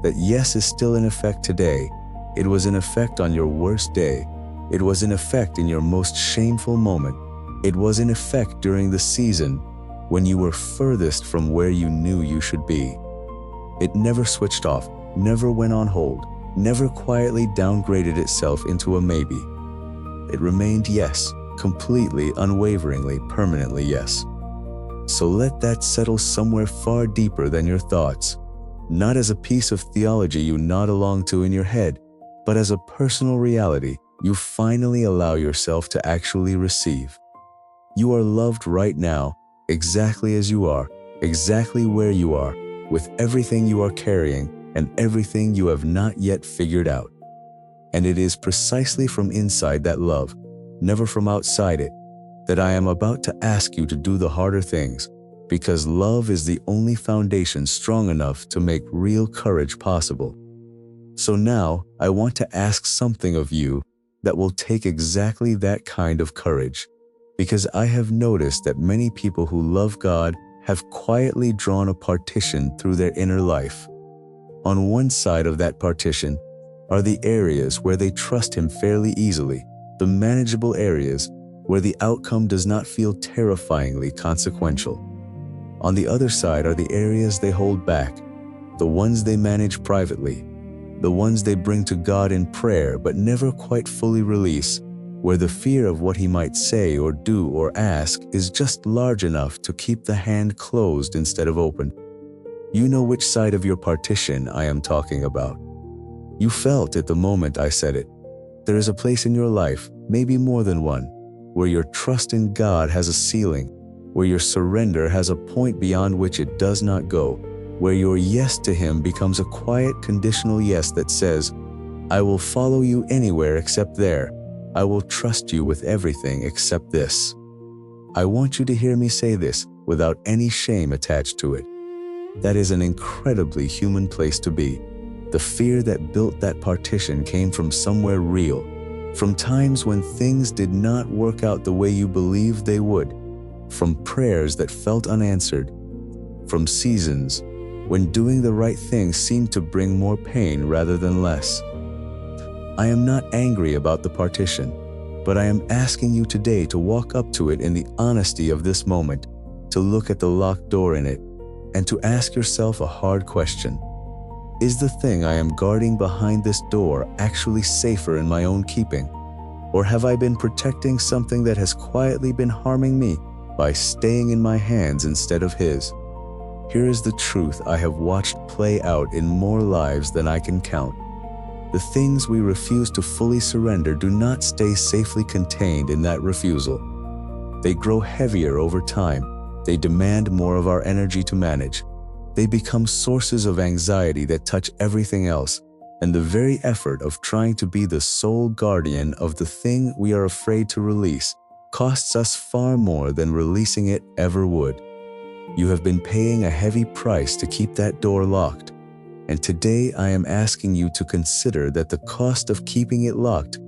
That yes is still in effect today. It was in effect on your worst day. It was in effect in your most shameful moment. It was in effect during the season when you were furthest from where you knew you should be. It never switched off, never went on hold, never quietly downgraded itself into a maybe. It remained yes, completely, unwaveringly, permanently yes. So let that settle somewhere far deeper than your thoughts, not as a piece of theology you nod along to in your head, but as a personal reality you finally allow yourself to actually receive. You are loved right now, exactly as you are, exactly where you are, with everything you are carrying and everything you have not yet figured out. And it is precisely from inside that love, never from outside it, that I am about to ask you to do the harder things, because love is the only foundation strong enough to make real courage possible. So now I want to ask something of you that will take exactly that kind of courage, because I have noticed that many people who love God have quietly drawn a partition through their inner life. On one side of that partition are the areas where they trust Him fairly easily, the manageable areas where the outcome does not feel terrifyingly consequential. On the other side are the areas they hold back, the ones they manage privately, the ones they bring to God in prayer but never quite fully release, where the fear of what He might say or do or ask is just large enough to keep the hand closed instead of open. You know which side of your partition I am talking about. You felt it the moment I said it. There is a place in your life, maybe more than one, where your trust in God has a ceiling, where your surrender has a point beyond which it does not go, where your yes to Him becomes a quiet, conditional yes that says, I will follow you anywhere except there. I will trust you with everything except this. I want you to hear me say this without any shame attached to it. That is an incredibly human place to be. The fear that built that partition came from somewhere real, from times when things did not work out the way you believed they would, from prayers that felt unanswered, from seasons when doing the right thing seemed to bring more pain rather than less. I am not angry about the partition, but I am asking you today to walk up to it in the honesty of this moment, to look at the locked door in it, and to ask yourself a hard question. Is the thing I am guarding behind this door actually safer in my own keeping? Or have I been protecting something that has quietly been harming me by staying in my hands instead of His? Here is the truth I have watched play out in more lives than I can count. The things we refuse to fully surrender do not stay safely contained in that refusal. They grow heavier over time. They demand more of our energy to manage. They become sources of anxiety that touch everything else, and the very effort of trying to be the sole guardian of the thing we are afraid to release costs us far more than releasing it ever would. You have been paying a heavy price to keep that door locked, and today I am asking you to consider that the cost of keeping it locked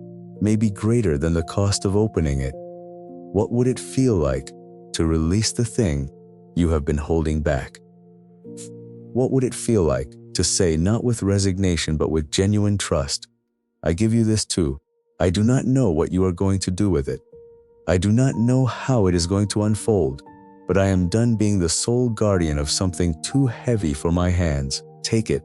may be greater than the cost of opening it. What would it feel like to release the thing you have been holding back? What would it feel like to say, not with resignation but with genuine trust, I give you this too. I do not know what you are going to do with it. I do not know how it is going to unfold, but I am done being the sole guardian of something too heavy for my hands. Take it.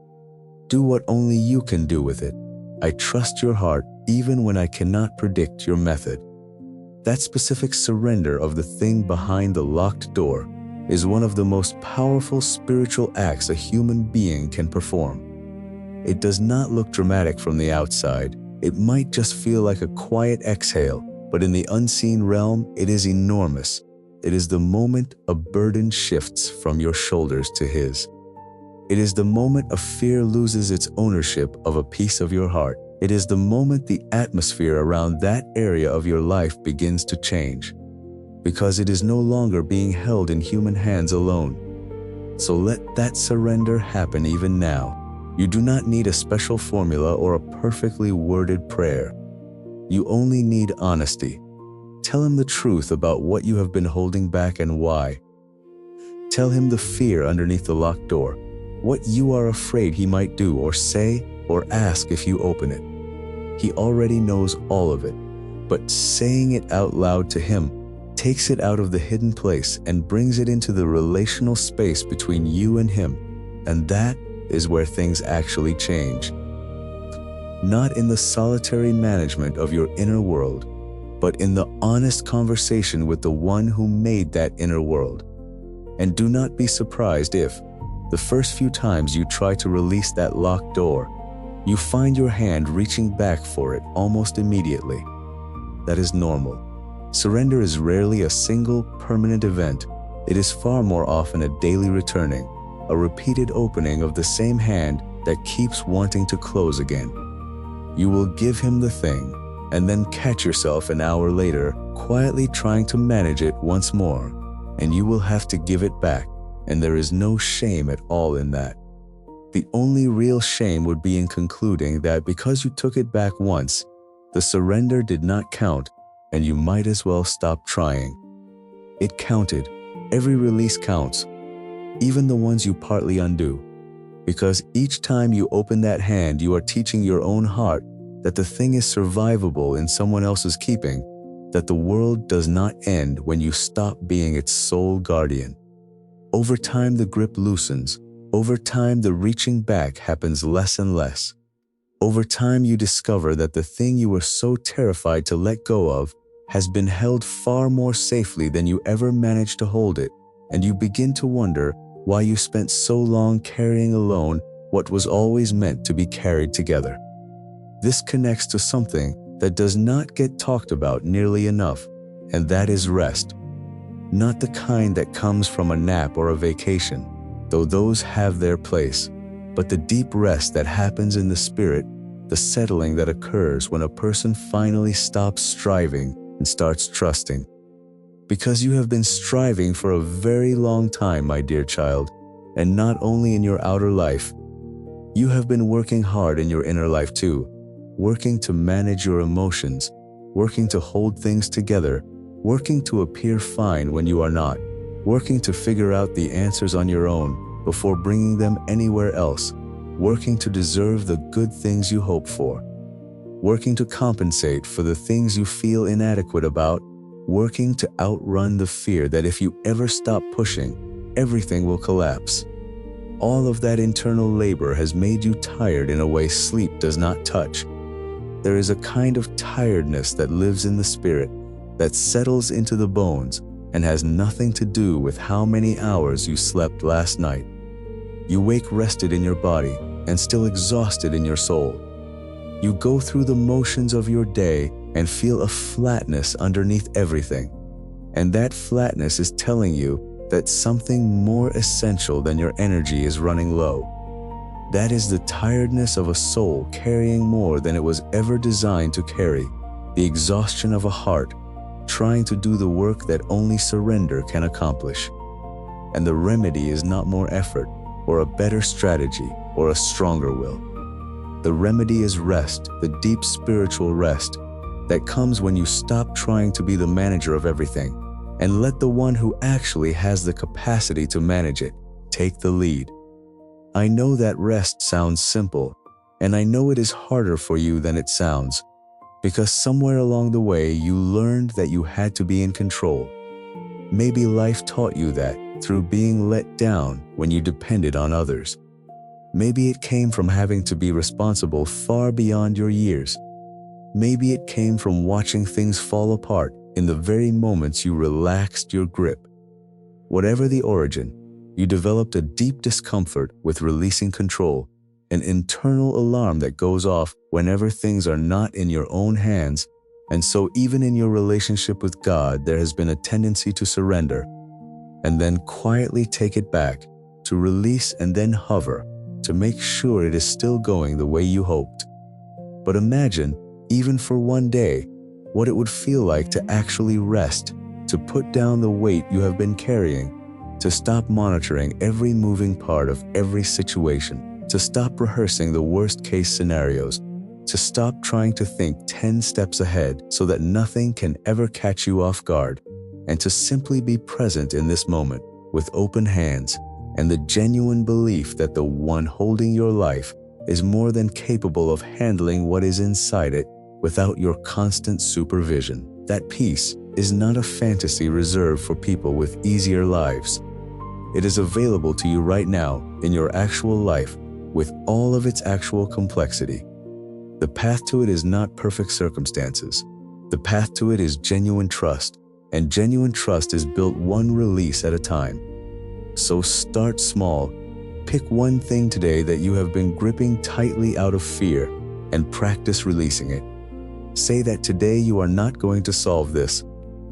Do what only you can do with it. I trust your heart even when I cannot predict your method. That specific surrender of the thing behind the locked door is one of the most powerful spiritual acts a human being can perform. It does not look dramatic from the outside. It might just feel like a quiet exhale, but in the unseen realm, it is enormous. It is the moment a burden shifts from your shoulders to His. It is the moment a fear loses its ownership of a piece of your heart. It is the moment the atmosphere around that area of your life begins to change. because it is no longer being held in human hands alone. So let that surrender happen even now. You do not need a special formula or a perfectly worded prayer. You only need honesty. Tell him the truth about what you have been holding back and why. Tell him the fear underneath the locked door, what you are afraid he might do or say or ask if you open it. He already knows all of it, but saying it out loud to him takes it out of the hidden place and brings it into the relational space between you and him, and that is where things actually change. Not in the solitary management of your inner world, but in the honest conversation with the one who made that inner world. And do not be surprised if, the first few times you try to release that locked door, you find your hand reaching back for it almost immediately. That is normal. Surrender is rarely a single, permanent event. It is far more often a daily returning, a repeated opening of the same hand that keeps wanting to close again. You will give him the thing, and then catch yourself an hour later, quietly trying to manage it once more, and you will have to give it back, and there is no shame at all in that. The only real shame would be in concluding that because you took it back once, the surrender did not count, and you might as well stop trying. It counted. Every release counts, even the ones you partly undo. Because each time you open that hand, you are teaching your own heart that the thing is survivable in someone else's keeping, that the world does not end when you stop being its sole guardian. Over time, the grip loosens. Over time, the reaching back happens less and less. Over time, you discover that the thing you were so terrified to let go of has been held far more safely than you ever managed to hold it, and you begin to wonder why you spent so long carrying alone what was always meant to be carried together. This connects to something that does not get talked about nearly enough, and that is rest. Not the kind that comes from a nap or a vacation, though those have their place, but the deep rest that happens in the spirit, the settling that occurs when a person finally stops striving and starts trusting. Because you have been striving for a very long time, my dear child, and not only in your outer life. You have been working hard in your inner life too, working to manage your emotions, working to hold things together, working to appear fine when you are not, working to figure out the answers on your own before bringing them anywhere else, working to deserve the good things you hope for, working to compensate for the things you feel inadequate about, working to outrun the fear that if you ever stop pushing, everything will collapse. All of that internal labor has made you tired in a way sleep does not touch. There is a kind of tiredness that lives in the spirit, that settles into the bones and has nothing to do with how many hours you slept last night. You wake rested in your body and still exhausted in your soul. You go through the motions of your day and feel a flatness underneath everything. And that flatness is telling you that something more essential than your energy is running low. That is the tiredness of a soul carrying more than it was ever designed to carry, the exhaustion of a heart trying to do the work that only surrender can accomplish. And the remedy is not more effort, or a better strategy, or a stronger will. The remedy is rest, the deep spiritual rest that comes when you stop trying to be the manager of everything and let the one who actually has the capacity to manage it take the lead. I know that rest sounds simple, and I know it is harder for you than it sounds, because somewhere along the way you learned that you had to be in control. Maybe life taught you that through being let down when you depended on others. Maybe it came from having to be responsible far beyond your years. Maybe it came from watching things fall apart in the very moments you relaxed your grip. Whatever the origin, you developed a deep discomfort with releasing control, an internal alarm that goes off whenever things are not in your own hands, and so even in your relationship with God, there has been a tendency to surrender, and then quietly take it back, to release and then hover, to make sure it is still going the way you hoped. But imagine, even for one day, what it would feel like to actually rest, to put down the weight you have been carrying, to stop monitoring every moving part of every situation, to stop rehearsing the worst-case scenarios, to stop trying to think 10 steps ahead so that nothing can ever catch you off guard, and to simply be present in this moment with open hands and the genuine belief that the one holding your life is more than capable of handling what is inside it without your constant supervision. That peace is not a fantasy reserved for people with easier lives. It is available to you right now in your actual life with all of its actual complexity. The path to it is not perfect circumstances. The path to it is genuine trust, and genuine trust is built one release at a time. So start small. Pick one thing today that you have been gripping tightly out of fear and practice releasing it. Say that today you are not going to solve this.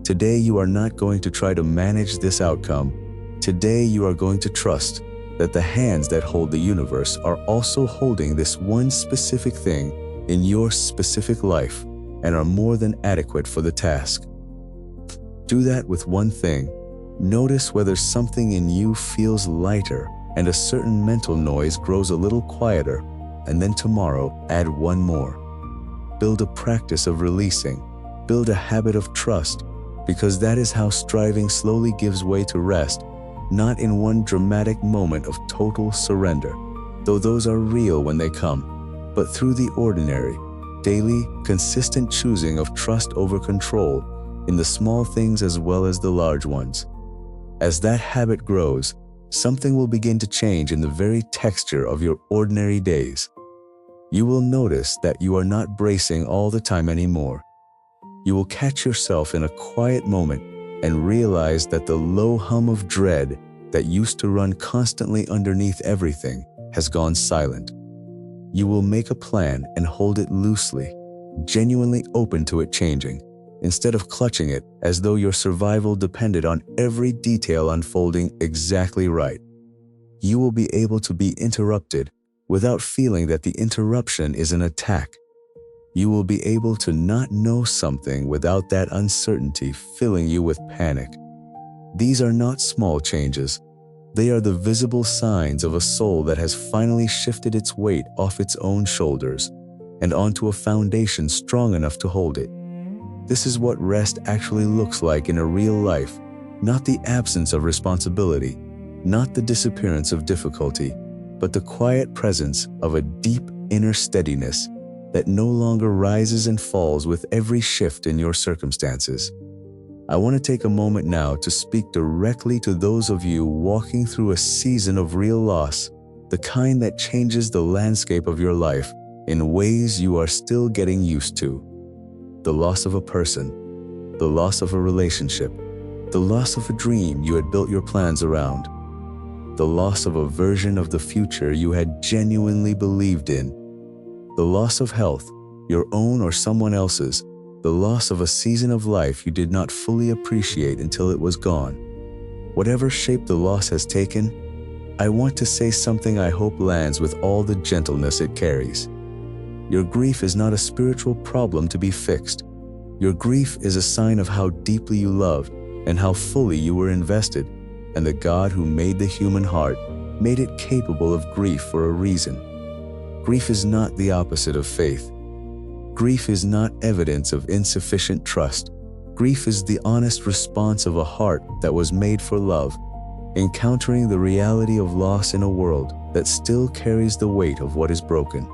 Today you are not going to try to manage this outcome. Today you are going to trust that the hands that hold the universe are also holding this one specific thing in your specific life and are more than adequate for the task. Do that with one thing. Notice whether something in you feels lighter and a certain mental noise grows a little quieter, and then tomorrow add one more. Build a practice of releasing. Build a habit of trust, because that is how striving slowly gives way to rest, not in one dramatic moment of total surrender, though those are real when they come, but through the ordinary, daily, consistent choosing of trust over control in the small things as well as the large ones. As that habit grows, something will begin to change in the very texture of your ordinary days. You will notice that you are not bracing all the time anymore. You will catch yourself in a quiet moment and realize that the low hum of dread that used to run constantly underneath everything has gone silent. You will make a plan and hold it loosely, genuinely open to it changing, instead of clutching it as though your survival depended on every detail unfolding exactly right. You will be able to be interrupted without feeling that the interruption is an attack. You will be able to not know something without that uncertainty filling you with panic. These are not small changes. They are the visible signs of a soul that has finally shifted its weight off its own shoulders and onto a foundation strong enough to hold it. This is what rest actually looks like in a real life, not the absence of responsibility, not the disappearance of difficulty, but the quiet presence of a deep inner steadiness that no longer rises and falls with every shift in your circumstances. I want to take a moment now to speak directly to those of you walking through a season of real loss, the kind that changes the landscape of your life in ways you are still getting used to. The loss of a person, the loss of a relationship, the loss of a dream you had built your plans around, the loss of a version of the future you had genuinely believed in, the loss of health, your own or someone else's, the loss of a season of life you did not fully appreciate until it was gone. Whatever shape the loss has taken, I want to say something I hope lands with all the gentleness it carries. Your grief is not a spiritual problem to be fixed. Your grief is a sign of how deeply you loved and how fully you were invested, and the God who made the human heart made it capable of grief for a reason. Grief is not the opposite of faith. Grief is not evidence of insufficient trust. Grief is the honest response of a heart that was made for love, encountering the reality of loss in a world that still carries the weight of what is broken.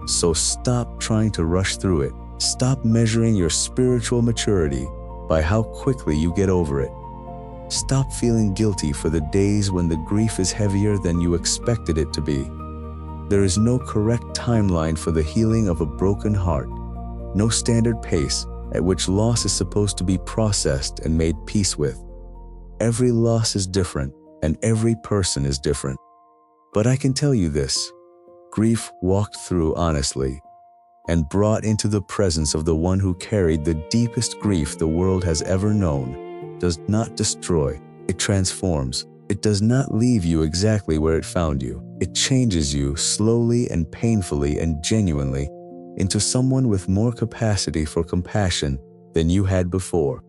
So stop trying to rush through it. Stop measuring your spiritual maturity by how quickly you get over it. Stop feeling guilty for the days when the grief is heavier than you expected it to be. There is no correct timeline for the healing of a broken heart, no standard pace at which loss is supposed to be processed and made peace with. Every loss is different, and every person is different. But I can tell you this: grief walked through honestly and brought into the presence of the one who carried the deepest grief the world has ever known does not destroy, it transforms. It does not leave you exactly where it found you. It changes you slowly and painfully and genuinely into someone with more capacity for compassion than you had before.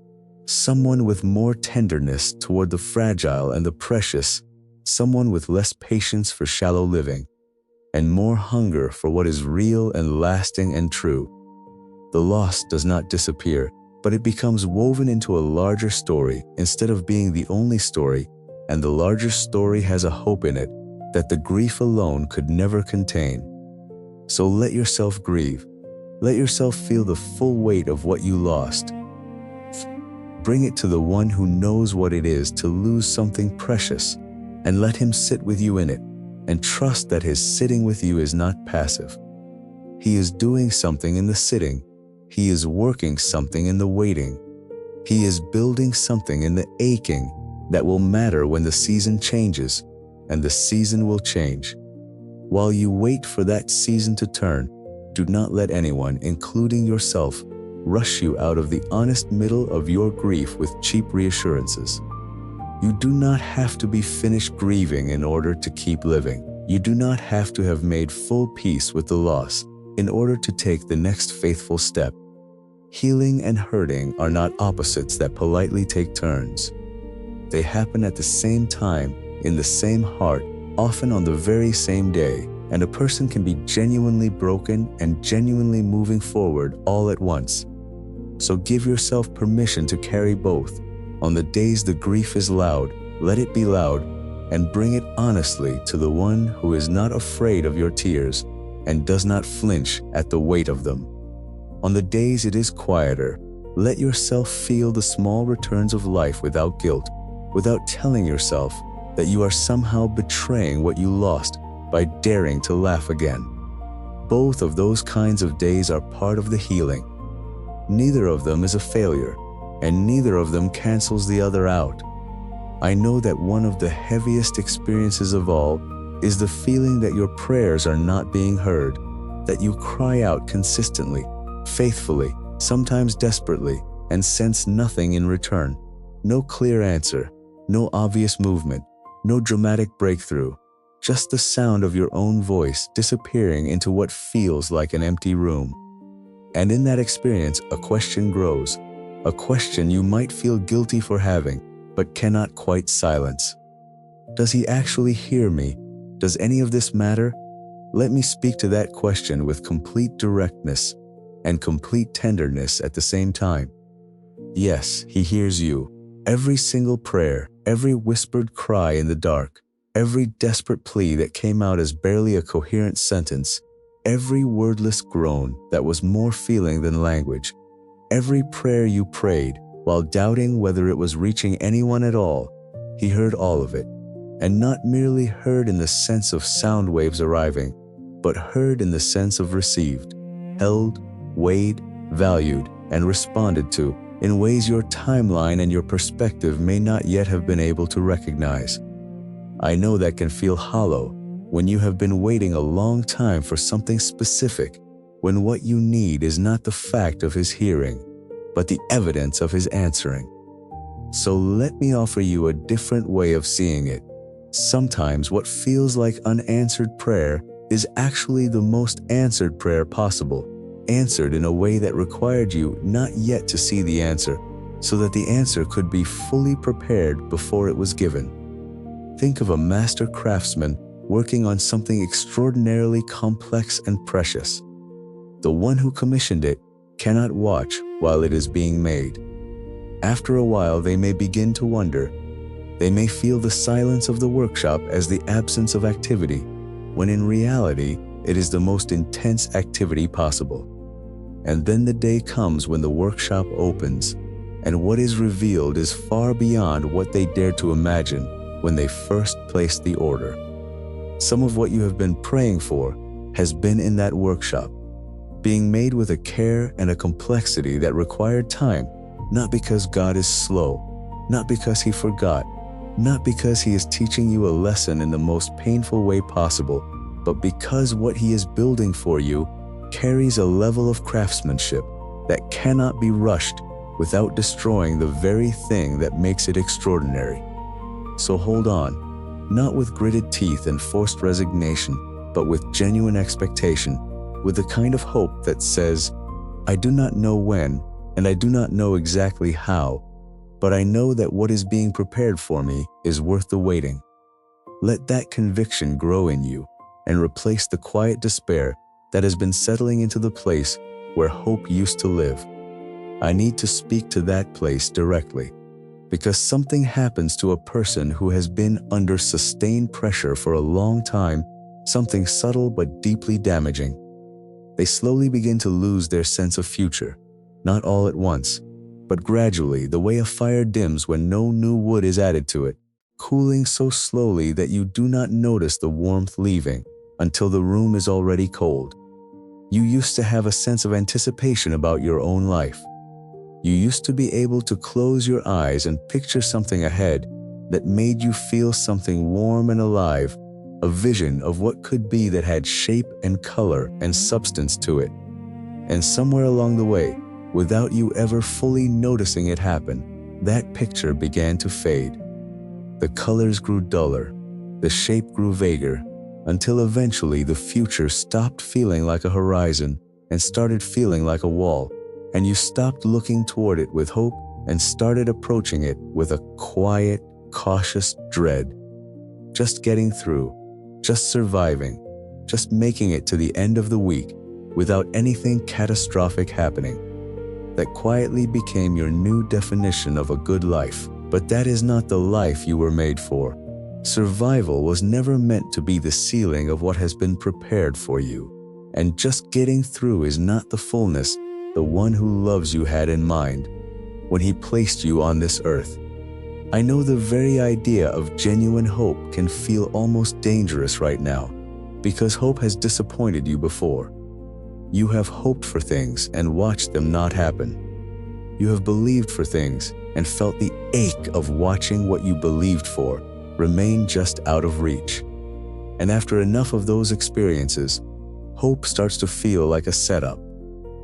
someone with more tenderness toward the fragile and the precious, someone with less patience for shallow living, and more hunger for what is real and lasting and true. The loss does not disappear, but it becomes woven into a larger story instead of being the only story, and the larger story has a hope in it that the grief alone could never contain. So let yourself grieve. Let yourself feel the full weight of what you lost. Bring it to the one who knows what it is to lose something precious, and let him sit with you in it, and trust that his sitting with you is not passive. He is doing something in the sitting. He is working something in the waiting. He is building something in the aching that will matter when the season changes, and the season will change. While you wait for that season to turn, do not let anyone, including yourself, rush you out of the honest middle of your grief with cheap reassurances. You do not have to be finished grieving in order to keep living. You do not have to have made full peace with the loss in order to take the next faithful step. Healing and hurting are not opposites that politely take turns. They happen at the same time, in the same heart, often on the very same day, and a person can be genuinely broken and genuinely moving forward all at once. So give yourself permission to carry both. On the days the grief is loud, let it be loud, and bring it honestly to the one who is not afraid of your tears and does not flinch at the weight of them. On the days it is quieter, let yourself feel the small returns of life without guilt, without telling yourself that you are somehow betraying what you lost by daring to laugh again. Both of those kinds of days are part of the healing. Neither of them is a failure, and neither of them cancels the other out. I know that one of the heaviest experiences of all is the feeling that your prayers are not being heard, that you cry out consistently, faithfully, sometimes desperately, and sense nothing in return. No clear answer, no obvious movement, no dramatic breakthrough, just the sound of your own voice disappearing into what feels like an empty room. And in that experience, a question grows, a question you might feel guilty for having, but cannot quite silence. Does he actually hear me? Does any of this matter? Let me speak to that question with complete directness and complete tenderness at the same time. Yes, he hears you. Every single prayer, every whispered cry in the dark, every desperate plea that came out as barely a coherent sentence, every wordless groan that was more feeling than language, every prayer you prayed while doubting whether it was reaching anyone at all, he heard all of it, and not merely heard in the sense of sound waves arriving, but heard in the sense of received, held, weighed, valued, and responded to in ways your timeline and your perspective may not yet have been able to recognize. I know that can feel hollow when you have been waiting a long time for something specific, when what you need is not the fact of his hearing, but the evidence of his answering. So let me offer you a different way of seeing it. Sometimes what feels like unanswered prayer is actually the most answered prayer possible, answered in a way that required you not yet to see the answer, so that the answer could be fully prepared before it was given. Think of a master craftsman working on something extraordinarily complex and precious. The one who commissioned it cannot watch while it is being made. After a while, they may begin to wonder. They may feel the silence of the workshop as the absence of activity, when in reality, it is the most intense activity possible. And then the day comes when the workshop opens, and what is revealed is far beyond what they dared to imagine when they first placed the order. Some of what you have been praying for has been in that workshop, being made with a care and a complexity that required time, not because God is slow, not because he forgot, not because he is teaching you a lesson in the most painful way possible, but because what he is building for you carries a level of craftsmanship that cannot be rushed without destroying the very thing that makes it extraordinary. So hold on, not with gritted teeth and forced resignation, but with genuine expectation, with the kind of hope that says, I do not know when, and I do not know exactly how, but I know that what is being prepared for me is worth the waiting. Let that conviction grow in you and replace the quiet despair that has been settling into the place where hope used to live. I need to speak to that place directly, because something happens to a person who has been under sustained pressure for a long time, something subtle but deeply damaging. They slowly begin to lose their sense of future, not all at once, but gradually, the way a fire dims when no new wood is added to it, cooling so slowly that you do not notice the warmth leaving until the room is already cold. You used to have a sense of anticipation about your own life. You used to be able to close your eyes and picture something ahead that made you feel something warm and alive, a vision of what could be that had shape and color and substance to it. And somewhere along the way, without you ever fully noticing it happen, that picture began to fade. The colors grew duller, the shape grew vaguer, until eventually the future stopped feeling like a horizon and started feeling like a wall, and you stopped looking toward it with hope and started approaching it with a quiet, cautious dread. Just getting through, just surviving, just making it to the end of the week without anything catastrophic happening. That quietly became your new definition of a good life. But that is not the life you were made for. Survival was never meant to be the ceiling of what has been prepared for you. And just getting through is not the fullness the one who loves you had in mind when he placed you on this earth. I know the very idea of genuine hope can feel almost dangerous right now, because hope has disappointed you before. You have hoped for things and watched them not happen. You have believed for things and felt the ache of watching what you believed for remain just out of reach. And after enough of those experiences, hope starts to feel like a setup,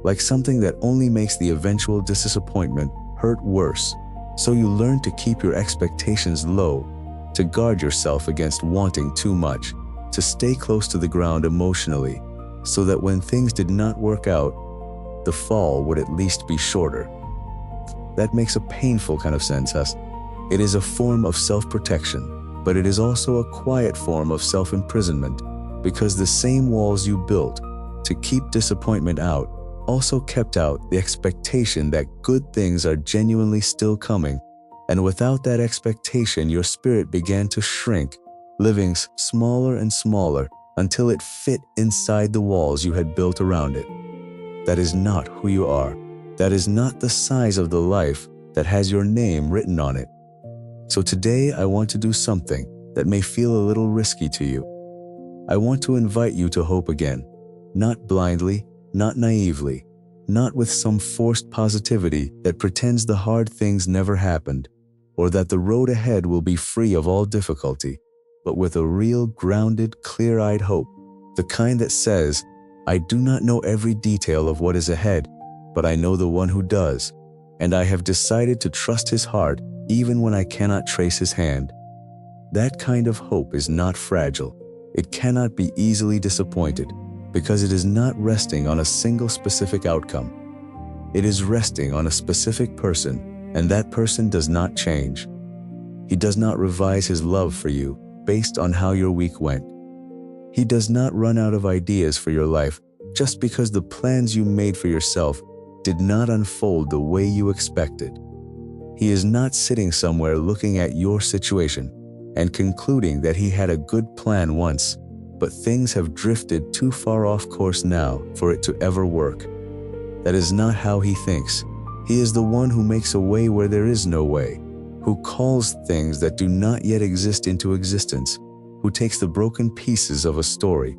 like something that only makes the eventual disappointment hurt worse. So you learn to keep your expectations low, to guard yourself against wanting too much, to stay close to the ground emotionally, so that when things did not work out, the fall would at least be shorter. That makes a painful kind of sense, Hess. It is a form of self-protection, but it is also a quiet form of self-imprisonment, because the same walls you built to keep disappointment out also kept out the expectation that good things are genuinely still coming, and without that expectation, your spirit began to shrink, living smaller and smaller until it fit inside the walls you had built around it. That is not who you are. That is not the size of the life that has your name written on it. So today I want to do something that may feel a little risky to you. I want to invite you to hope again, not blindly, not naively, not with some forced positivity that pretends the hard things never happened, or that the road ahead will be free of all difficulty, but with a real, grounded, clear-eyed hope, the kind that says, I do not know every detail of what is ahead, but I know the one who does, and I have decided to trust his heart even when I cannot trace his hand. That kind of hope is not fragile. It cannot be easily disappointed, because it is not resting on a single specific outcome. It is resting on a specific person, and that person does not change. He does not revise his love for you based on how your week went. He does not run out of ideas for your life just because the plans you made for yourself did not unfold the way you expected. He is not sitting somewhere looking at your situation and concluding that he had a good plan once, but things have drifted too far off course now for it to ever work. That is not how he thinks. He is the one who makes a way where there is no way, who calls things that do not yet exist into existence, who takes the broken pieces of a story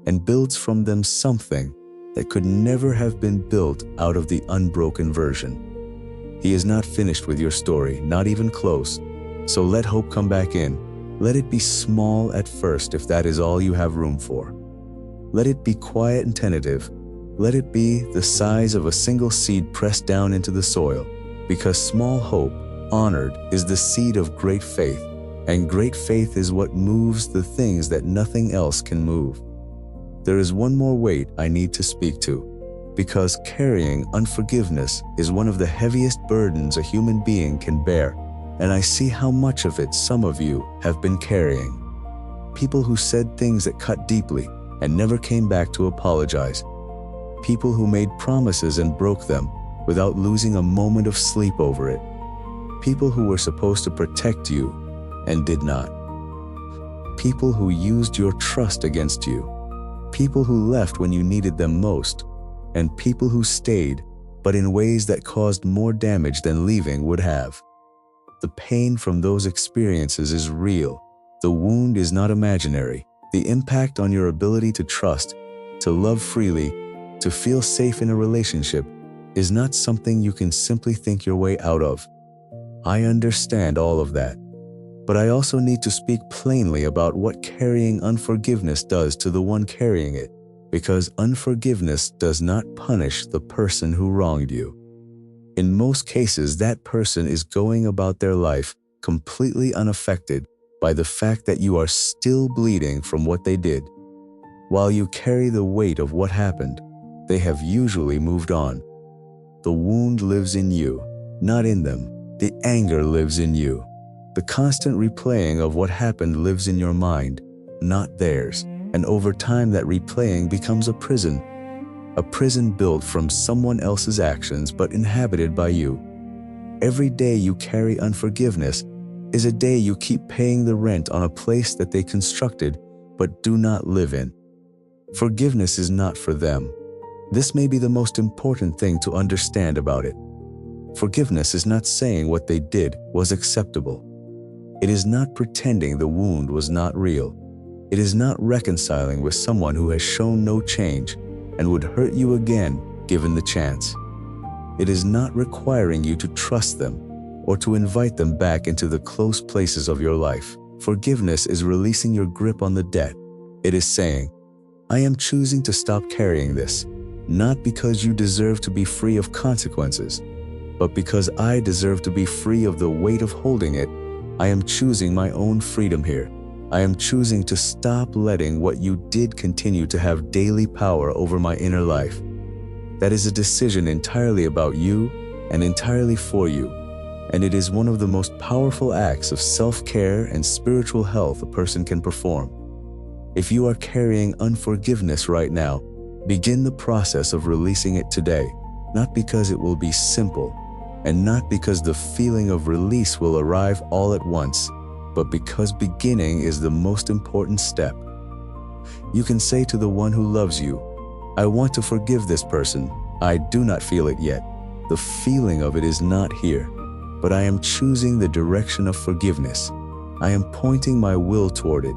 and builds from them something that could never have been built out of the unbroken version. He is not finished with your story, not even close. So let hope come back in. Let it be small at first if that is all you have room for. Let it be quiet and tentative. Let it be the size of a single seed pressed down into the soil, because small hope, honored, is the seed of great faith, and great faith is what moves the things that nothing else can move. There is one more weight I need to speak to. because carrying unforgiveness is one of the heaviest burdens a human being can bear, and I see how much of it some of you have been carrying. People who said things that cut deeply and never came back to apologize. People who made promises and broke them without losing a moment of sleep over it. People who were supposed to protect you and did not. People who used your trust against you. People who left when you needed them most. And people who stayed, but in ways that caused more damage than leaving would have. The pain from those experiences is real. The wound is not imaginary. The impact on your ability to trust, to love freely, to feel safe in a relationship is not something you can simply think your way out of. I understand all of that. But I also need to speak plainly about what carrying unforgiveness does to the one carrying it, because unforgiveness does not punish the person who wronged you. In most cases, that person is going about their life completely unaffected by the fact that you are still bleeding from what they did. While you carry the weight of what happened, they have usually moved on. The wound lives in you, not in them. The anger lives in you. The constant replaying of what happened lives in your mind, not theirs. And over time that replaying becomes a prison built from someone else's actions but inhabited by you. Every day you carry unforgiveness is a day you keep paying the rent on a place that they constructed but do not live in. Forgiveness is not for them. This may be the most important thing to understand about it. Forgiveness is not saying what they did was acceptable. It is not pretending the wound was not real. It is not reconciling with someone who has shown no change and would hurt you again given the chance. It is not requiring you to trust them or to invite them back into the close places of your life. Forgiveness is releasing your grip on the debt. It is saying, I am choosing to stop carrying this, not because you deserve to be free of consequences, but because I deserve to be free of the weight of holding it. I am choosing my own freedom here. I am choosing to stop letting what you did continue to have daily power over my inner life. That is a decision entirely about you and entirely for you, and it is one of the most powerful acts of self-care and spiritual health a person can perform. If you are carrying unforgiveness right now, begin the process of releasing it today, not because it will be simple, and not because the feeling of release will arrive all at once, but because beginning is the most important step. You can say to the one who loves you, I want to forgive this person. I do not feel it yet. The feeling of it is not here, but I am choosing the direction of forgiveness. I am pointing my will toward it,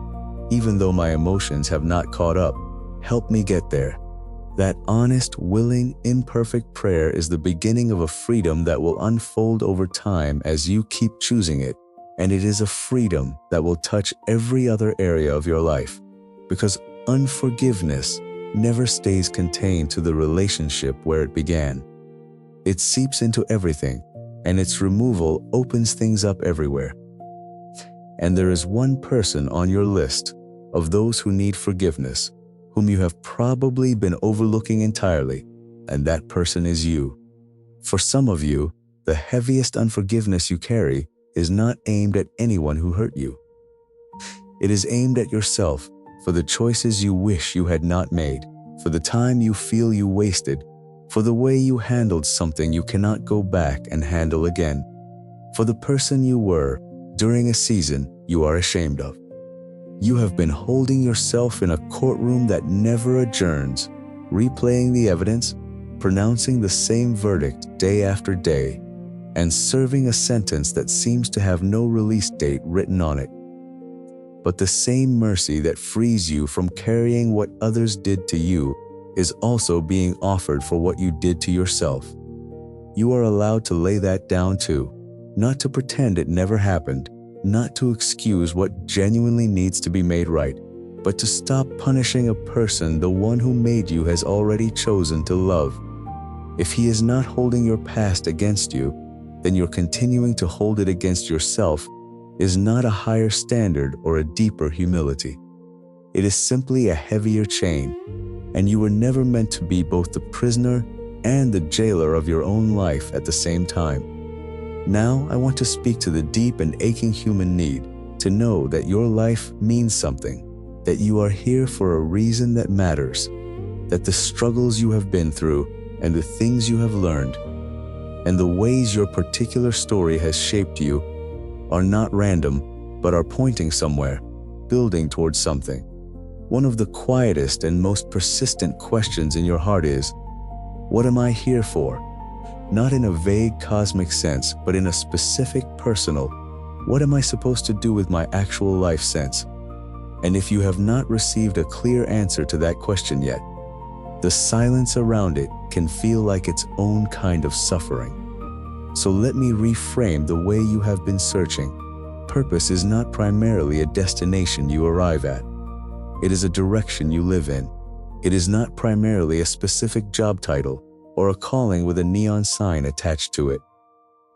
even though my emotions have not caught up. Help me get there. That honest, willing, imperfect prayer is the beginning of a freedom that will unfold over time as you keep choosing it. And it is a freedom that will touch every other area of your life, because unforgiveness never stays contained to the relationship where it began. It seeps into everything, and its removal opens things up everywhere. And there is one person on your list of those who need forgiveness, whom you have probably been overlooking entirely, and that person is you. For some of you, the heaviest unforgiveness you carry is not aimed at anyone who hurt you. It is aimed at yourself for the choices you wish you had not made, for the time you feel you wasted, for the way you handled something you cannot go back and handle again, for the person you were during a season you are ashamed of. You have been holding yourself in a courtroom that never adjourns, replaying the evidence, pronouncing the same verdict day after day, and serving a sentence that seems to have no release date written on it. But the same mercy that frees you from carrying what others did to you is also being offered for what you did to yourself. You are allowed to lay that down too, not to pretend it never happened, not to excuse what genuinely needs to be made right, but to stop punishing a person the one who made you has already chosen to love. If he is not holding your past against you, then your continuing to hold it against yourself is not a higher standard or a deeper humility. It is simply a heavier chain. and you were never meant to be both the prisoner and the jailer of your own life at the same time. Now, I want to speak to the deep and aching human need to know that your life means something, that you are here for a reason that matters, that the struggles you have been through and the things you have learned, and the ways your particular story has shaped you are not random, but are pointing somewhere, building towards something. One of the quietest and most persistent questions in your heart is, what am I here for? Not in a vague cosmic sense, but in a specific personal, what am I supposed to do with my actual life sense? And if you have not received a clear answer to that question yet, the silence around it can feel like its own kind of suffering. So let me reframe the way you have been searching. Purpose is not primarily a destination you arrive at. It is a direction you live in. It is not primarily a specific job title or a calling with a neon sign attached to it.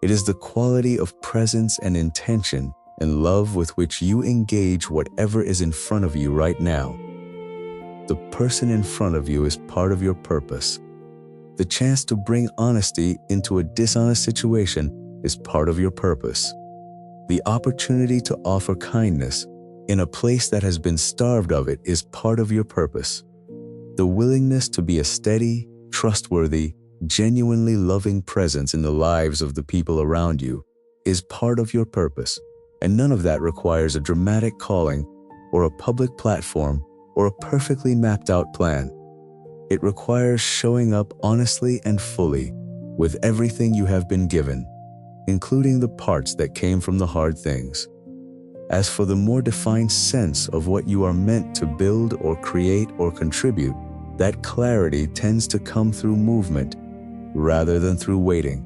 It is the quality of presence and intention and love with which you engage whatever is in front of you right now. The person in front of you is part of your purpose. The chance to bring honesty into a dishonest situation is part of your purpose. The opportunity to offer kindness in a place that has been starved of it is part of your purpose. The willingness to be a steady, trustworthy, genuinely loving presence in the lives of the people around you is part of your purpose. And none of that requires a dramatic calling or a public platform or a perfectly mapped out plan. It requires showing up honestly and fully with everything you have been given, including the parts that came from the hard things. As for the more defined sense of what you are meant to build or create or contribute, that clarity tends to come through movement rather than through waiting.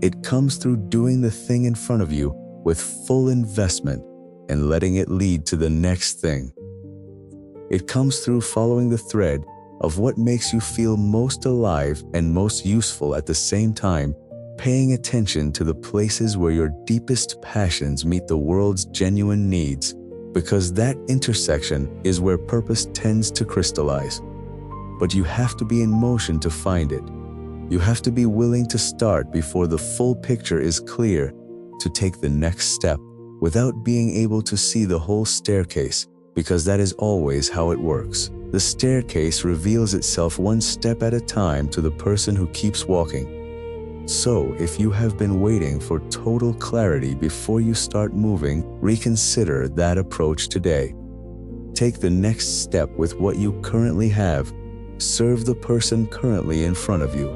It comes through doing the thing in front of you with full investment and letting it lead to the next thing. It comes through following the thread of what makes you feel most alive and most useful at the same time, paying attention to the places where your deepest passions meet the world's genuine needs, because that intersection is where purpose tends to crystallize. But you have to be in motion to find it. You have to be willing to start before the full picture is clear, to take the next step without being able to see the whole staircase, because that is always how it works. The staircase reveals itself one step at a time to the person who keeps walking. So, if you have been waiting for total clarity before you start moving, reconsider that approach today. Take the next step with what you currently have. Serve the person currently in front of you.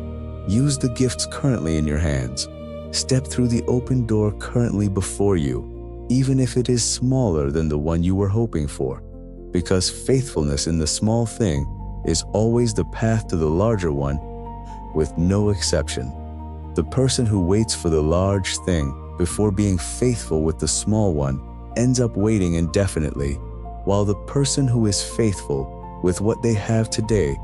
Use the gifts currently in your hands. Step through the open door currently before you, even if it is smaller than the one you were hoping for, because faithfulness in the small thing is always the path to the larger one, with no exception. The person who waits for the large thing before being faithful with the small one ends up waiting indefinitely, while the person who is faithful with what they have today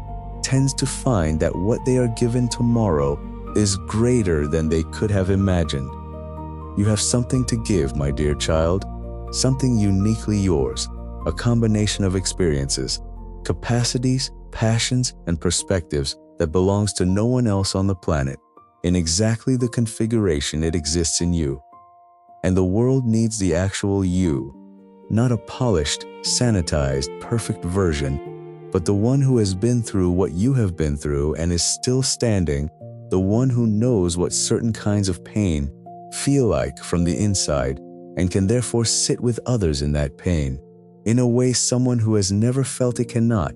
tends to find that what they are given tomorrow is greater than they could have imagined. You have something to give, my dear child, something uniquely yours, a combination of experiences, capacities, passions, and perspectives that belongs to no one else on the planet, in exactly the configuration it exists in you. And the world needs the actual you, not a polished, sanitized, perfect version, but the one who has been through what you have been through and is still standing, the one who knows what certain kinds of pain feel like from the inside and can therefore sit with others in that pain, in a way someone who has never felt it cannot,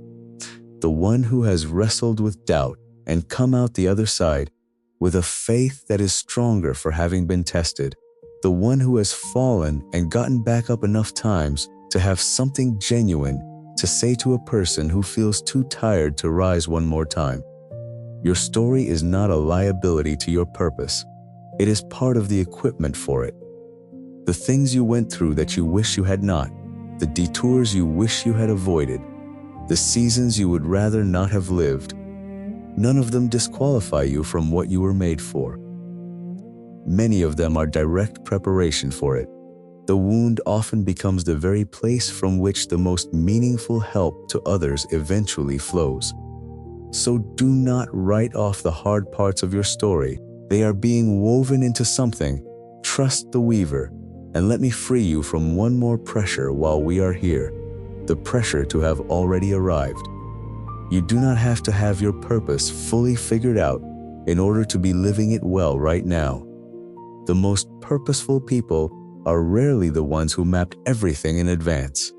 the one who has wrestled with doubt and come out the other side with a faith that is stronger for having been tested, the one who has fallen and gotten back up enough times to have something genuine to say to a person who feels too tired to rise one more time. Your story is not a liability to your purpose. It is part of the equipment for it. The things you went through that you wish you had not, the detours you wish you had avoided, the seasons you would rather not have lived, none of them disqualify you from what you were made for. Many of them are direct preparation for it. The wound often becomes the very place from which the most meaningful help to others eventually flows. So do not write off the hard parts of your story. They are being woven into something. Trust the weaver, and let me free you from one more pressure while we are here, the pressure to have already arrived. You do not have to have your purpose fully figured out in order to be living it well right now. The most purposeful people are rarely the ones who mapped everything in advance.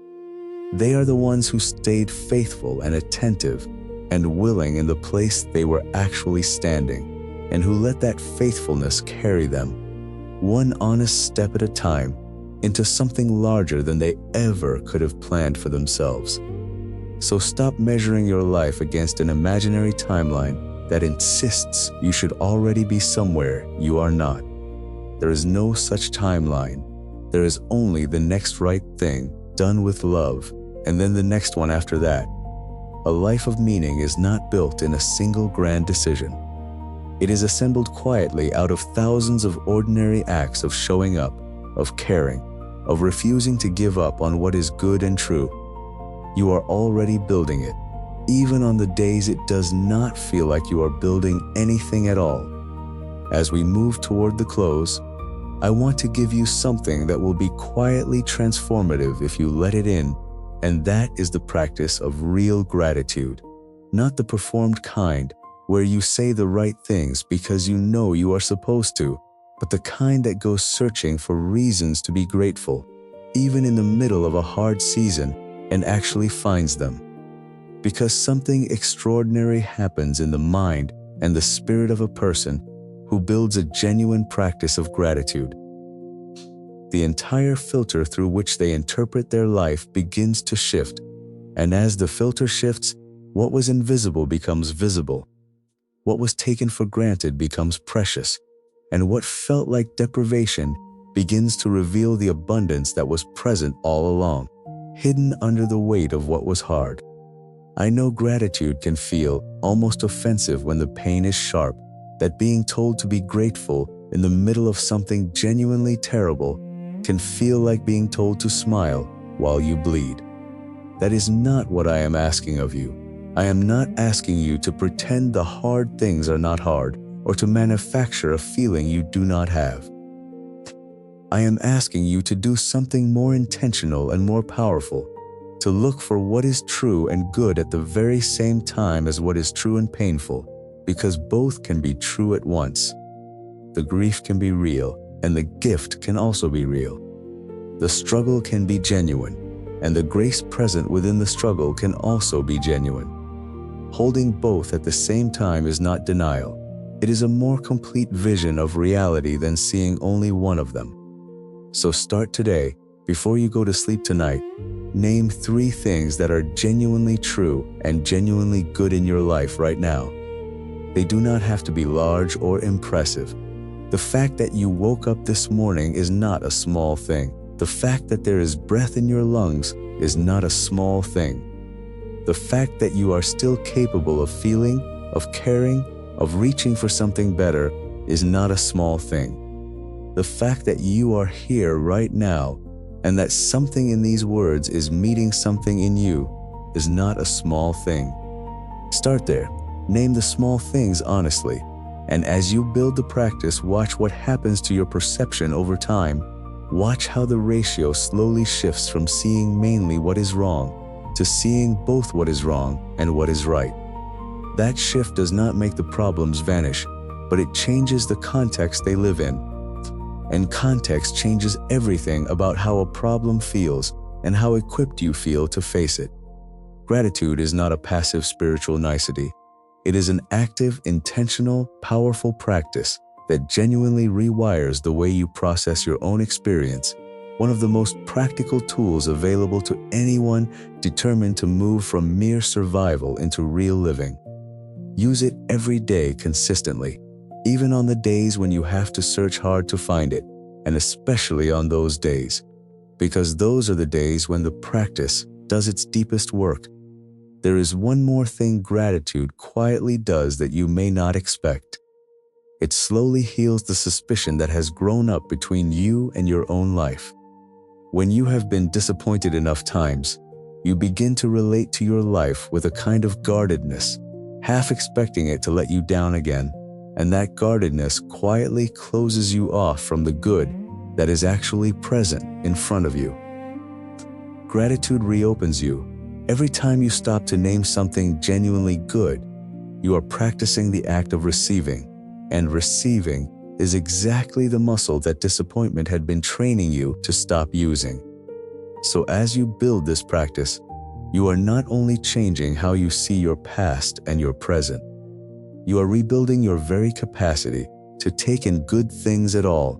They are the ones who stayed faithful and attentive and willing in the place they were actually standing, and who let that faithfulness carry them, one honest step at a time, into something larger than they ever could have planned for themselves. So stop measuring your life against an imaginary timeline that insists you should already be somewhere you are not. There is no such timeline. There is only the next right thing, done with love, and then the next one after that. A life of meaning is not built in a single grand decision. It is assembled quietly out of thousands of ordinary acts of showing up, of caring, of refusing to give up on what is good and true. You are already building it, even on the days it does not feel like you are building anything at all. As we move toward the close, I want to give you something that will be quietly transformative if you let it in, and that is the practice of real gratitude, not the performed kind, where you say the right things because you know you are supposed to, but the kind that goes searching for reasons to be grateful, even in the middle of a hard season, and actually finds them. Because something extraordinary happens in the mind and the spirit of a person who builds a genuine practice of gratitude. The entire filter through which they interpret their life begins to shift, and as the filter shifts, what was invisible becomes visible. What was taken for granted becomes precious, and what felt like deprivation begins to reveal the abundance that was present all along, hidden under the weight of what was hard. I know gratitude can feel almost offensive when the pain is sharp, that being told to be grateful in the middle of something genuinely terrible can feel like being told to smile while you bleed. That is not what I am asking of you. I am not asking you to pretend the hard things are not hard, or to manufacture a feeling you do not have. I am asking you to do something more intentional and more powerful, to look for what is true and good at the very same time as what is true and painful, because both can be true at once. The grief can be real, and the gift can also be real. The struggle can be genuine, and the grace present within the struggle can also be genuine. Holding both at the same time is not denial. It is a more complete vision of reality than seeing only one of them. So start today, before you go to sleep tonight. Name 3 things that are genuinely true and genuinely good in your life right now. They do not have to be large or impressive. The fact that you woke up this morning is not a small thing. The fact that there is breath in your lungs is not a small thing. The fact that you are still capable of feeling, of caring, of reaching for something better is not a small thing. The fact that you are here right now and that something in these words is meeting something in you is not a small thing. Start there. Name the small things honestly, and as you build the practice, watch what happens to your perception over time. Watch how the ratio slowly shifts from seeing mainly what is wrong to seeing both what is wrong and what is right. That shift does not make the problems vanish, but it changes the context they live in. And context changes everything about how a problem feels and how equipped you feel to face it. Gratitude is not a passive spiritual nicety. It is an active, intentional, powerful practice that genuinely rewires the way you process your own experience, one of the most practical tools available to anyone determined to move from mere survival into real living. Use it every day consistently, even on the days when you have to search hard to find it, and especially on those days, because those are the days when the practice does its deepest work. There is one more thing gratitude quietly does that you may not expect. It slowly heals the suspicion that has grown up between you and your own life. When you have been disappointed enough times, you begin to relate to your life with a kind of guardedness, half expecting it to let you down again, and that guardedness quietly closes you off from the good that is actually present in front of you. Gratitude reopens you. Every time you stop to name something genuinely good, you are practicing the act of receiving, and receiving is exactly the muscle that disappointment had been training you to stop using. So as you build this practice, you are not only changing how you see your past and your present, you are rebuilding your very capacity to take in good things at all,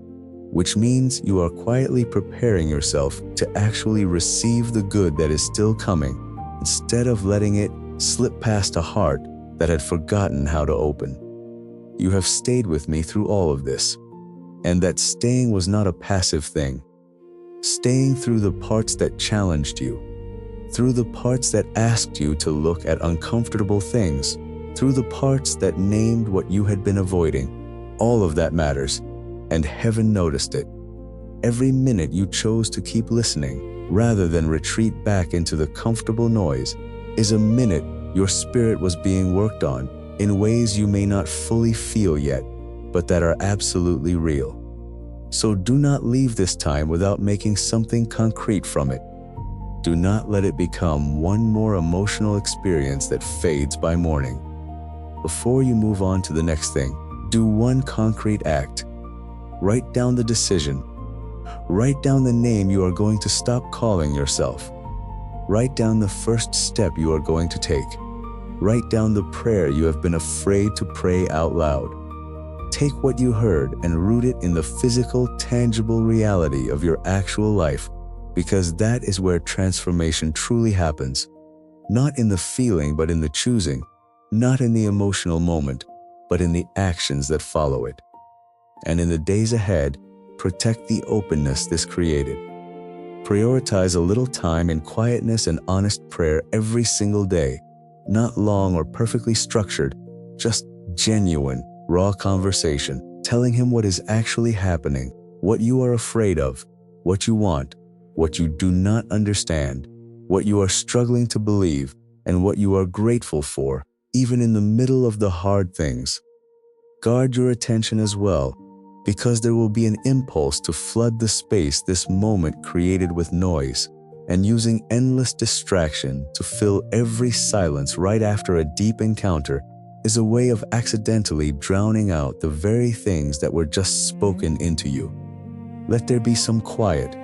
which means you are quietly preparing yourself to actually receive the good that is still coming, instead of letting it slip past a heart that had forgotten how to open. You have stayed with me through all of this, and that staying was not a passive thing. Staying through the parts that challenged you, through the parts that asked you to look at uncomfortable things, through the parts that named what you had been avoiding. All of that matters, and heaven noticed it. Every minute you chose to keep listening, rather than retreat back into the comfortable noise, is a minute your spirit was being worked on in ways you may not fully feel yet, but that are absolutely real. So do not leave this time without making something concrete from it. Do not let it become one more emotional experience that fades by morning. Before you move on to the next thing, do one concrete act. Write down the decision. Write down the name you are going to stop calling yourself. Write down the first step you are going to take. Write down the prayer you have been afraid to pray out loud. Take what you heard and root it in the physical, tangible reality of your actual life, because that is where transformation truly happens. Not in the feeling, but in the choosing. Not in the emotional moment, but in the actions that follow it. And in the days ahead, protect the openness this created. Prioritize a little time in quietness and honest prayer every single day. Not long or perfectly structured, just genuine, raw conversation, telling him what is actually happening, what you are afraid of, what you want, what you do not understand, what you are struggling to believe, and what you are grateful for, even in the middle of the hard things. Guard your attention as well, because there will be an impulse to flood the space this moment created with noise, and using endless distraction to fill every silence right after a deep encounter is a way of accidentally drowning out the very things that were just spoken into you. Let there be some quiet.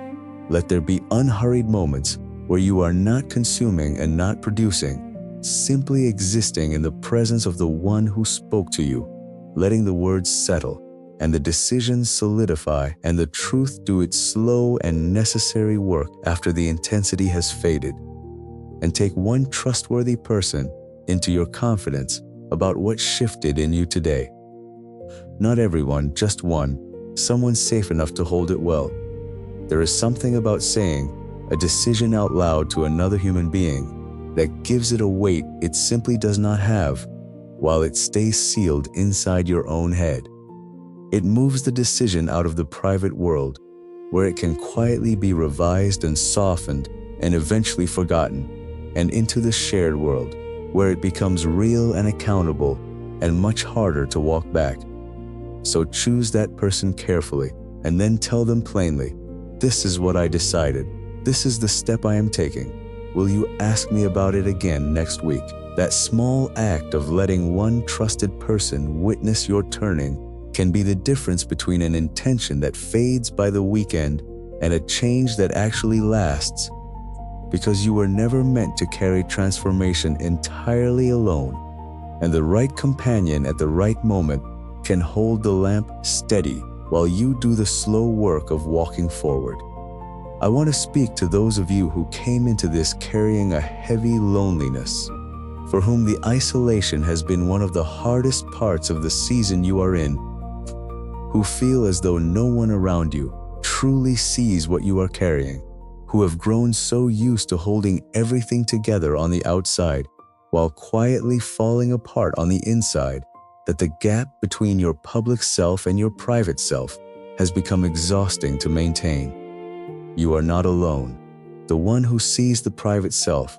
Let there be unhurried moments where you are not consuming and not producing, simply existing in the presence of the one who spoke to you, letting the words settle and the decisions solidify and the truth do its slow and necessary work after the intensity has faded. And take one trustworthy person into your confidence about what shifted in you today. Not everyone, just one, someone safe enough to hold it well. There is something about saying a decision out loud to another human being that gives it a weight it simply does not have, while it stays sealed inside your own head. It moves the decision out of the private world, where it can quietly be revised and softened and eventually forgotten, and into the shared world, where it becomes real and accountable and much harder to walk back. So choose that person carefully and then tell them plainly, "This is what I decided. This is the step I am taking. Will you ask me about it again next week?" That small act of letting one trusted person witness your turning can be the difference between an intention that fades by the weekend and a change that actually lasts. Because you were never meant to carry transformation entirely alone, and the right companion at the right moment can hold the lamp steady while you do the slow work of walking forward. I want to speak to those of you who came into this carrying a heavy loneliness, for whom the isolation has been one of the hardest parts of the season you are in, who feel as though no one around you truly sees what you are carrying, who have grown so used to holding everything together on the outside while quietly falling apart on the inside, that the gap between your public self and your private self has become exhausting to maintain. You are not alone. The one who sees the private self,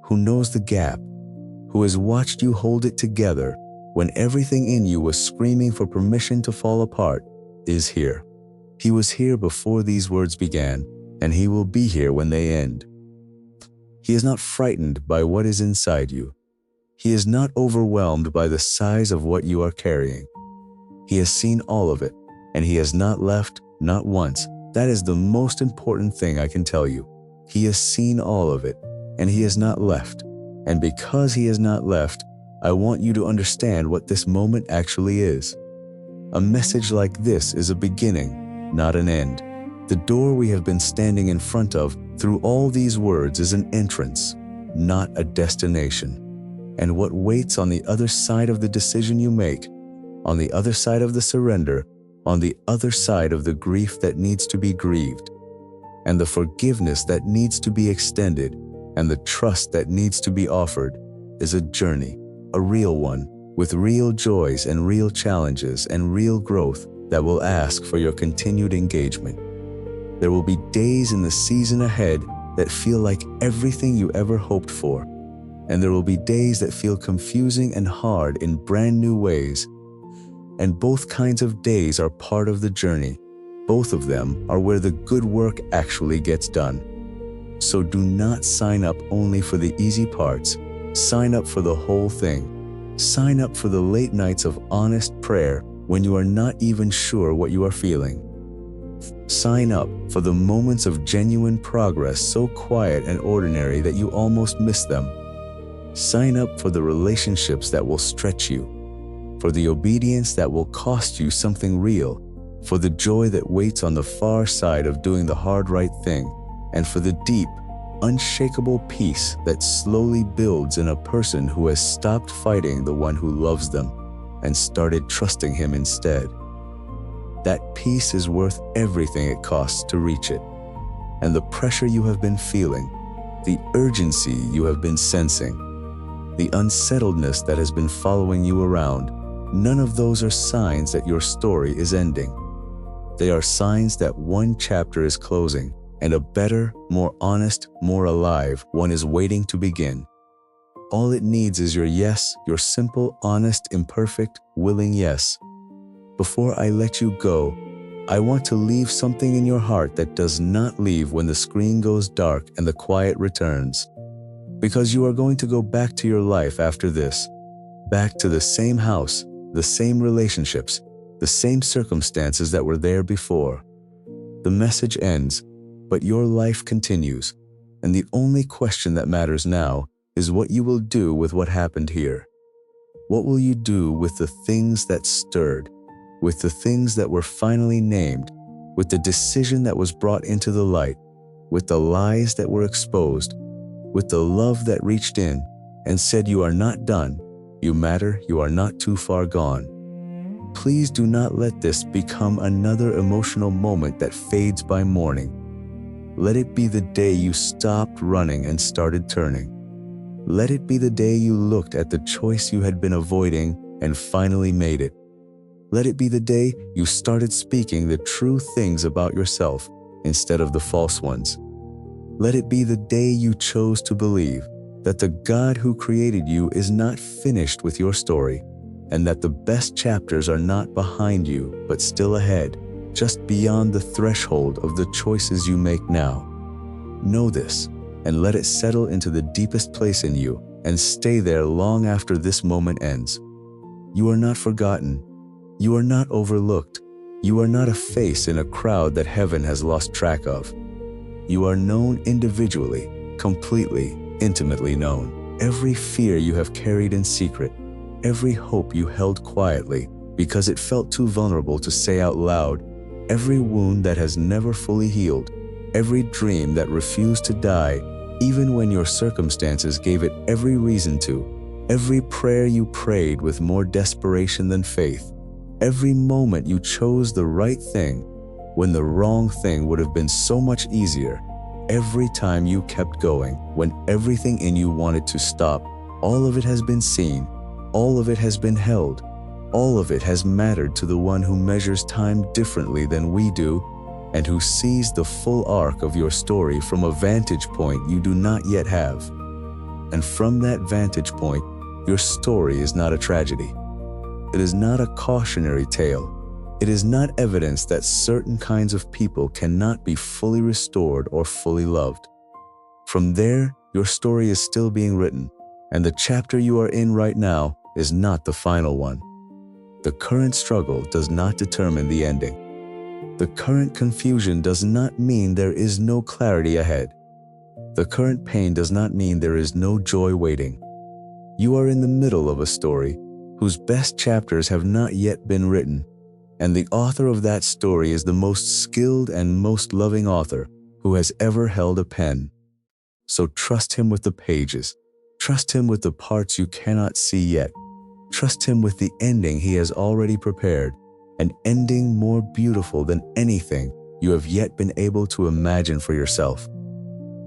who knows the gap, who has watched you hold it together when everything in you was screaming for permission to fall apart, is here. He was here before these words began, and he will be here when they end. He is not frightened by what is inside you. He is not overwhelmed by the size of what you are carrying. He has seen all of it, and he has not left, not once. That is the most important thing I can tell you. He has seen all of it, and he has not left. And because he has not left, I want you to understand what this moment actually is. A message like this is a beginning, not an end. The door we have been standing in front of through all these words is an entrance, not a destination. And what waits on the other side of the decision you make, on the other side of the surrender, on the other side of the grief that needs to be grieved, and the forgiveness that needs to be extended, and the trust that needs to be offered, is a journey, a real one, with real joys and real challenges and real growth that will ask for your continued engagement. There will be days in the season ahead that feel like everything you ever hoped for, and there will be days that feel confusing and hard in brand new ways. And both kinds of days are part of the journey. Both of them are where the good work actually gets done. So do not sign up only for the easy parts. Sign up for the whole thing. Sign up for the late nights of honest prayer when you are not even sure what you are feeling. Sign up for the moments of genuine progress so quiet and ordinary that you almost miss them. Sign up for the relationships that will stretch you, for the obedience that will cost you something real, for the joy that waits on the far side of doing the hard right thing, and for the deep, unshakable peace that slowly builds in a person who has stopped fighting the one who loves them and started trusting him instead. That peace is worth everything it costs to reach it. And the pressure you have been feeling, the urgency you have been sensing, the unsettledness that has been following you around, none of those are signs that your story is ending. They are signs that one chapter is closing and a better, more honest, more alive one is waiting to begin. All it needs is your yes, your simple, honest, imperfect, willing yes. Before I let you go, I want to leave something in your heart that does not leave when the screen goes dark and the quiet returns. Because you are going to go back to your life after this, back to the same house, the same relationships, the same circumstances that were there before. The message ends, but your life continues, and the only question that matters now is what you will do with what happened here. What will you do with the things that stirred, with the things that were finally named, with the decision that was brought into the light, with the lies that were exposed, with the love that reached in and said you are not done, you matter, you are not too far gone. Please do not let this become another emotional moment that fades by morning. Let it be the day you stopped running and started turning. Let it be the day you looked at the choice you had been avoiding and finally made it. Let it be the day you started speaking the true things about yourself instead of the false ones. Let it be the day you chose to believe that the God who created you is not finished with your story, and that the best chapters are not behind you, but still ahead, just beyond the threshold of the choices you make now. Know this, and let it settle into the deepest place in you, and stay there long after this moment ends. You are not forgotten. You are not overlooked. You are not a face in a crowd that heaven has lost track of. You are known individually, completely, intimately known. Every fear you have carried in secret, every hope you held quietly because it felt too vulnerable to say out loud, every wound that has never fully healed, every dream that refused to die, even when your circumstances gave it every reason to, every prayer you prayed with more desperation than faith, every moment you chose the right thing when the wrong thing would have been so much easier, every time you kept going when everything in you wanted to stop, all of it has been seen, all of it has been held, all of it has mattered to the one who measures time differently than we do and who sees the full arc of your story from a vantage point you do not yet have. And from that vantage point, Your story is not a tragedy. It is not a cautionary tale. It is not evidence that certain kinds of people cannot be fully restored or fully loved. From there, your story is still being written, and the chapter you are in right now is not the final one. The current struggle does not determine the ending. The current confusion does not mean there is no clarity ahead. The current pain does not mean there is no joy waiting. You are in the middle of a story whose best chapters have not yet been written, and the author of that story is the most skilled and most loving author who has ever held a pen. So trust him with the pages. Trust him with the parts you cannot see yet. Trust him with the ending he has already prepared, an ending more beautiful than anything you have yet been able to imagine for yourself.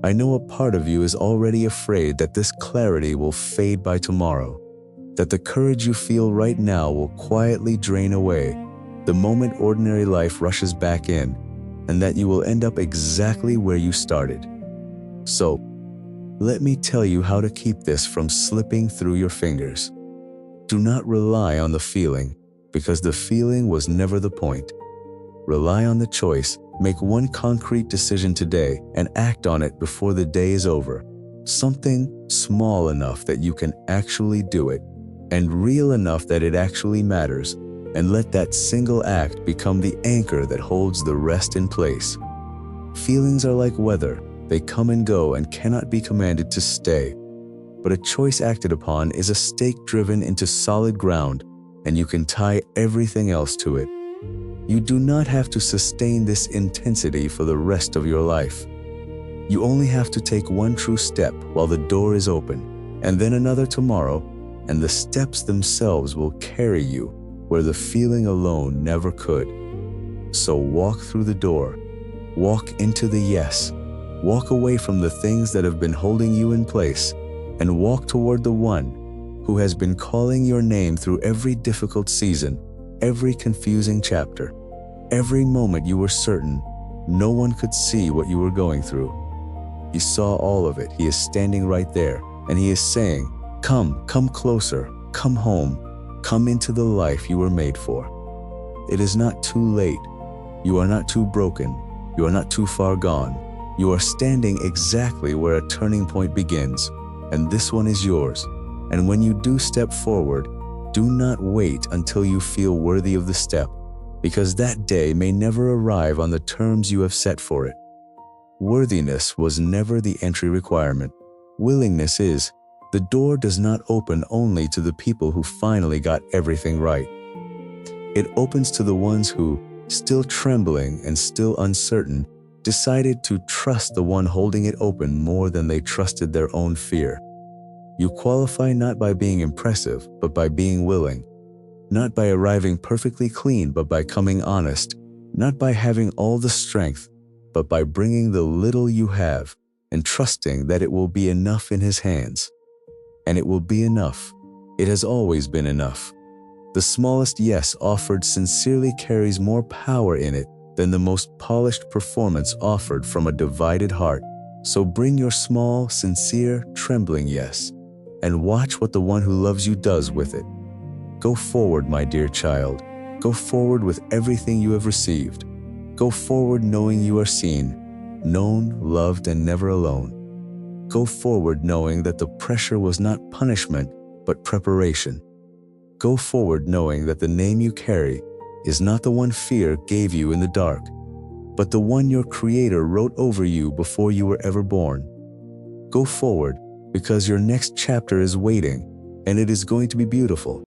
I know a part of you is already afraid that this clarity will fade by tomorrow, that the courage you feel right now will quietly drain away the moment ordinary life rushes back in, and that you will end up exactly where you started. So, let me tell you how to keep this from slipping through your fingers. Do not rely on the feeling, because the feeling was never the point. Rely on the choice. Make one concrete decision today and act on it before the day is over. Something small enough that you can actually do it, and real enough that it actually matters, and let that single act become the anchor that holds the rest in place. Feelings are like weather. They come and go and cannot be commanded to stay. But a choice acted upon is a stake driven into solid ground, and you can tie everything else to it. You do not have to sustain this intensity for the rest of your life. You only have to take one true step while the door is open, and then another tomorrow, and the steps themselves will carry you where the feeling alone never could. So walk through the door. Walk into the yes. Walk away from the things that have been holding you in place, and walk toward the one who has been calling your name through every difficult season, every confusing chapter, every moment you were certain no one could see what you were going through. He saw all of it. He is standing right there, and he is saying, "Come closer, come home, come into the life you were made for." It is not too late. You are not too broken. You are not too far gone. You are standing exactly where a turning point begins, and this one is yours. And when you do step forward, do not wait until you feel worthy of the step, because that day may never arrive on the terms you have set for it. Worthiness was never the entry requirement. Willingness is. The door does not open only to the people who finally got everything right. It opens to the ones who, still trembling and still uncertain, decided to trust the one holding it open more than they trusted their own fear. You qualify not by being impressive, but by being willing. Not by arriving perfectly clean, but by coming honest. Not by having all the strength, but by bringing the little you have and trusting that it will be enough in His hands. And it will be enough. It has always been enough. The smallest yes offered sincerely carries more power in it than the most polished performance offered from a divided heart. So bring your small, sincere, trembling yes, and watch what the one who loves you does with it. Go forward, my dear child. Go forward with everything you have received. Go forward knowing you are seen, known, loved, and never alone. Go forward knowing that the pressure was not punishment, but preparation. Go forward knowing that the name you carry is not the one fear gave you in the dark, but the one your Creator wrote over you before you were ever born. Go forward because your next chapter is waiting, and it is going to be beautiful.